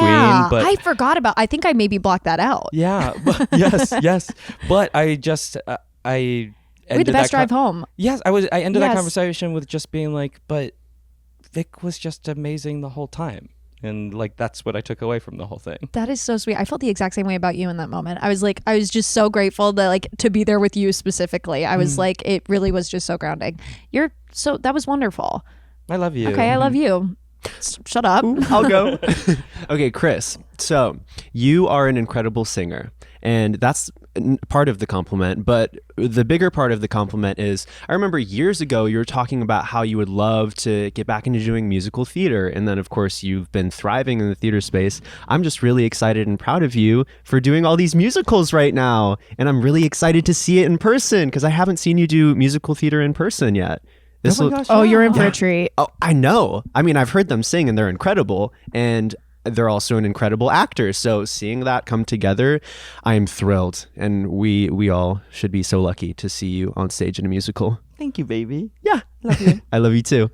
But I forgot about. I think I maybe blocked that out. yeah, but, yes. But I just I ended the best that drive home. Yes, I ended that Yes. conversation with just being like, but Vic was just amazing the whole time. And like that's what I took away from the whole thing. That is so sweet. I felt the exact same way about you in that moment. I was just so grateful that like to be there with you specifically. I was like, it really was just so grounding. That was wonderful. I love you. Okay, I love you. Shut up. I'll go. Okay, Chris. So you are an incredible singer, and that's part of the compliment, but the bigger part of the compliment is I remember years ago you were talking about how you would love to get back into doing musical theater, and then of course you've been thriving in the theater space. I'm just really excited and proud of you for doing all these musicals right now, and I'm really excited to see it in person because I haven't seen you do musical theater in person yet. You're in for a treat. Oh, I know. I mean, I've heard them sing and they're incredible, and they're also an incredible actor. So seeing that come together, I'm thrilled, and we all should be so lucky to see you on stage in a musical. Thank you, baby. Yeah. Love you. I love you too.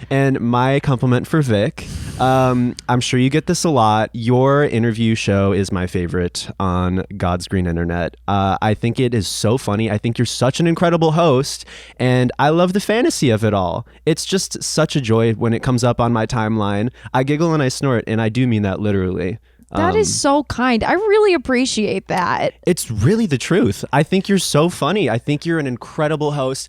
And my compliment for Vic, I'm sure you get this a lot. Your interview show is my favorite on God's green internet. I think it is so funny. I think you're such an incredible host, and I love the fantasy of it all. It's just such a joy when it comes up on my timeline. I giggle and I snort, and I do mean that literally. That is so kind. I really appreciate that. It's really the truth. I think you're so funny. I think you're an incredible host.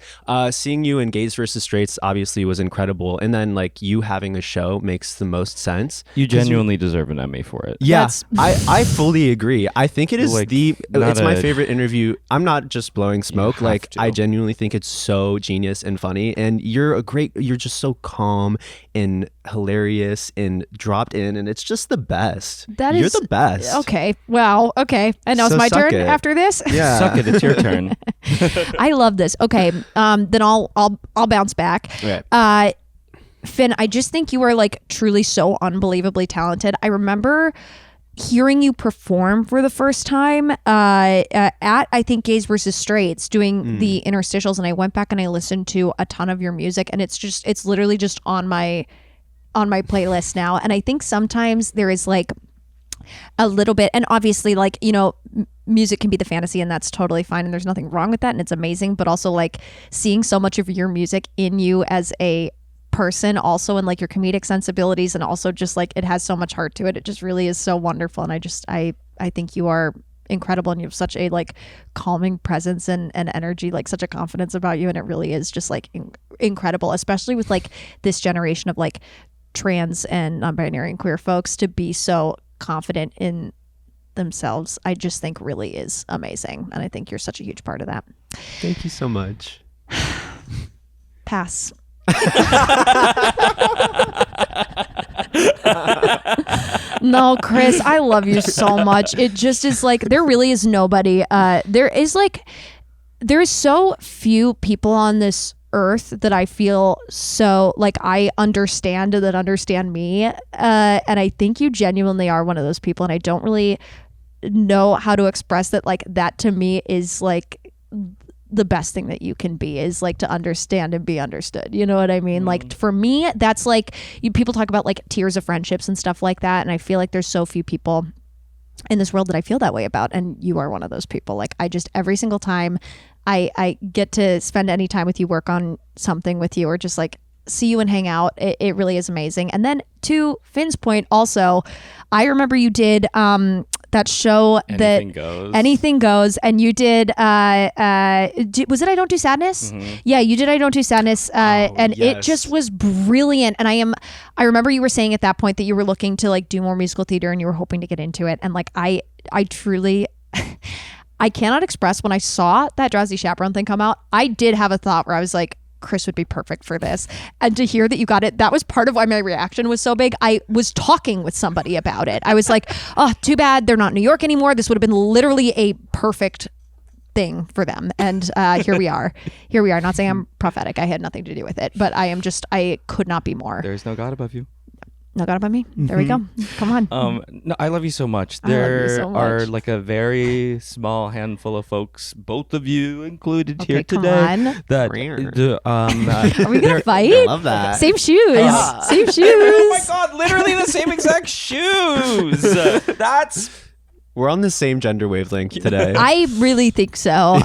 Seeing you in Gays vs. Straights obviously was incredible. And then like you having a show makes the most sense. You genuinely deserve an Emmy for it. Yeah, I fully agree. I think it is it's my favorite interview. I'm not just blowing smoke. Like I genuinely think it's so genius and funny. And you're just so calm and hilarious and dropped in, and it's just the best. You're the best. Okay. Wow. Okay. And now it's my turn after this. Yeah. Suck it. It's your turn. I love this. Okay. Then I'll bounce back. Right. Finn, I just think you are like truly so unbelievably talented. I remember hearing you perform for the first time at I think Gays vs. Straights doing the interstitials, and I went back and I listened to a ton of your music, and it's literally just on my playlist now. And I think sometimes there is like a little bit, and obviously like, you know, music can be the fantasy, and that's totally fine, and there's nothing wrong with that, and it's amazing, but also like seeing so much of your music in you as a person also, and like your comedic sensibilities, and also just like it has so much heart to it. It just really is so wonderful, and I think you are incredible, and you have such a like calming presence and energy, like such a confidence about you, and it really is just like incredible, especially with like this generation of like trans and non-binary and queer folks to be so confident in themselves. I just think really is amazing, and I think you're such a huge part of that. Thank you so much. Pass. No, Chris, I love you so much. It just is like there really is nobody. There is so few people on this earth that I feel so like I understand that understand me, and I think you genuinely are one of those people, and I don't really know how to express that. Like that to me is like the best thing that you can be, is like to understand and be understood. You know what I mean? Like for me, that's like people talk about like tiers of friendships and stuff like that, and I feel like there's so few people in this world that I feel that way about, and you are one of those people. Like I just every single time I get to spend any time with you, work on something with you, or just like see you and hang out, it really is amazing. And then to Finn's point also, I remember you did that show Anything Goes, and you did was it I Don't Do Sadness? Yeah, you did I Don't Do Sadness, and yes. It just was brilliant. And I remember you were saying at that point that you were looking to like do more musical theater, and you were hoping to get into it, and like I truly I cannot express, when I saw that Drowsy Chaperone thing come out, I did have a thought where I was like, Chris would be perfect for this. And to hear that you got it, that was part of why my reaction was so big. I was talking with somebody about it. I was like, oh, too bad they're not in New York anymore. This would have been literally a perfect thing for them. And here we are. Not saying I'm prophetic. I had nothing to do with it, but I could not be more. There is no God above you. No God above me. There we go. Come on. No, I love you so much. There are like a very small handful of folks, both of you included here today. Are we gonna fight? I love that. Same shoes. Same shoes. Oh my God! Literally the same exact shoes. We're on the same gender wavelength today. I really think so.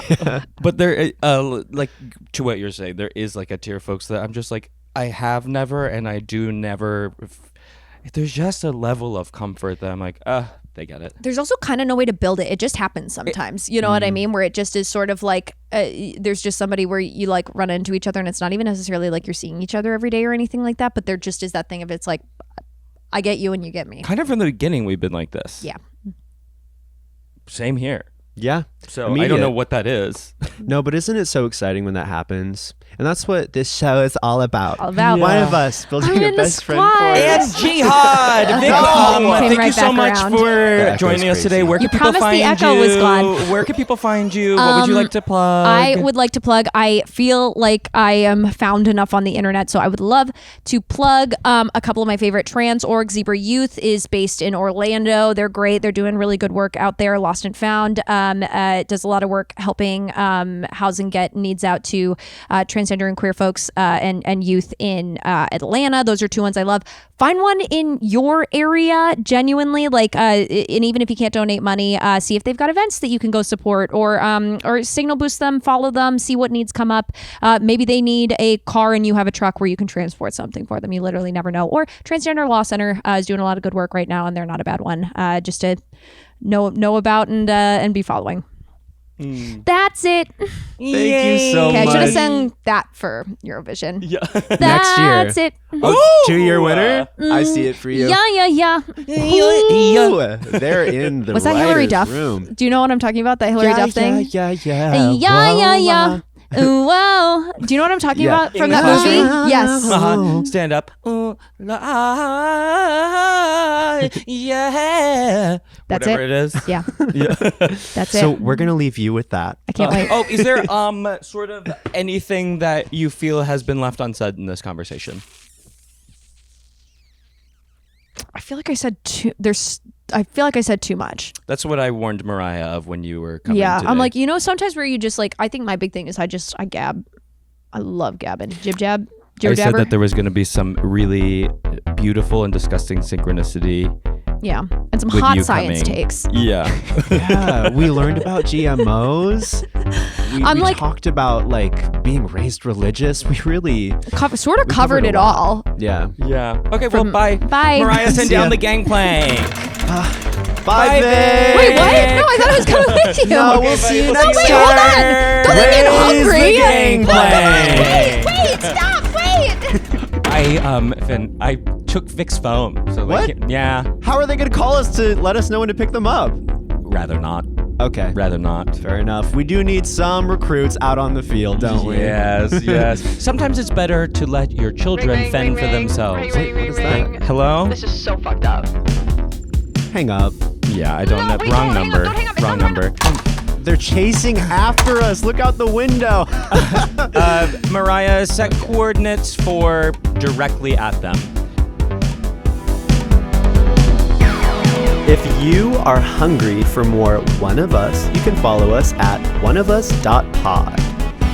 But there, like to what you're saying, there is like a tier of folks that I'm just like, I have never and I do never. There's just a level of comfort that I'm like, they get it. There's also kind of no way to build it. It just happens sometimes. You know what I mean? Where it just is sort of like, there's just somebody where you like run into each other, and it's not even necessarily like you're seeing each other every day or anything like that, but there just is that thing of it's like, I get you and you get me. Kind of from the beginning, we've been like this. Yeah. Same here. Yeah. So I don't know what that is. No, but isn't it so exciting when that happens? And that's what this show is all about. All about. One of us building a best friend for And us. Jihad! Vic, thank you so much for joining us today. Where You can people promised the find echo you? was gone. Where can people find you? What would you like to plug? I would like to plug. I feel like I am found enough on the internet, so I would love to plug a couple of my favorite trans orgs. Zebra Youth is based in Orlando. They're great. They're doing really good work out there. Lost and Found does a lot of work helping house and get needs out to transgender and queer folks and youth in Atlanta. Those are two ones I love. Find one in your area, genuinely, like, and even if you can't donate money, see if they've got events that you can go support, or signal boost them, follow them, see what needs come up. Maybe they need a car and you have a truck where you can transport something for them. You literally never know. Or Transgender Law Center is doing a lot of good work right now, and they're not a bad one. Just to know about and be following. That's it. Thank you so Okay, much. I should have sang that for Eurovision. Yeah. Next year. That's it. Oh, 2-year winner? I see it for you. Yeah. Ooh, they're in the Was that Hillary writer's Duff? room. Do you know what I'm talking about? That Hillary Duff thing? Yeah. Yeah. Ooh, whoa. Do you know what I'm talking about from that movie? Yes. Stand up. Yeah. That's Whatever it. it is. Yeah. That's it. So we're going to leave you with that. I can't wait. Oh, is there sort of anything that you feel has been left unsaid in this conversation? I feel like I said too much. That's what I warned Myrriah of when you were coming Yeah, today. I'm like, sometimes where you just like, I think my big thing is I gab. I love gabbing. Jib jab. I said that there was going to be some really beautiful and disgusting synchronicity. Yeah, and some with hot you science coming. takes. Yeah. Yeah, we learned about GMOs. We talked about like being raised religious. We really covered it all. Yeah. Yeah. Okay, well, bye. Bye. Myrriah, send down the gangplank. Bye, babe. Wait, what? No, I thought I was coming with you. No, we'll see you next wait, time. hold on. Don't Raise get hungry. the gangplank. Wait, stop, wait. Finn, I took Vic's phone. So What? Yeah. How are they going to call us to let us know when to pick them up? Rather not. Okay. Rather not. Fair enough. We do need some recruits out on the field, don't we? Yes. Sometimes it's better to let your children fend for themselves. Wait, what is that? Hello? This is so fucked up. Hang up. Yeah, I don't know. Wrong number. Wrong number. They're chasing after us. Look out the window. Myrriah, set coordinates for directly at them. If you are hungry for more One of Us, you can follow us at oneofus.pod.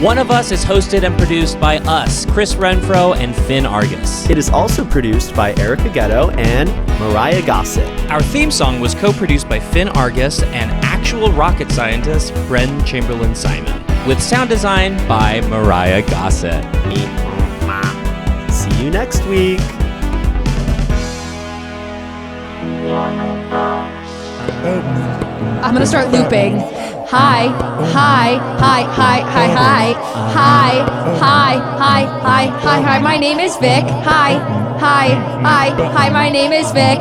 One of Us is hosted and produced by us, Chris Renfro and Finn Argus. It is also produced by Erica Getto and Myrriah Gossett. Our theme song was co-produced by Finn Argus and actual rocket scientist Bren Chamberlain-Simon, with sound design by Myrriah Gossett. See you next week. I'm gonna start looping. Hi. My name is Vic. Hi. My name is Vic.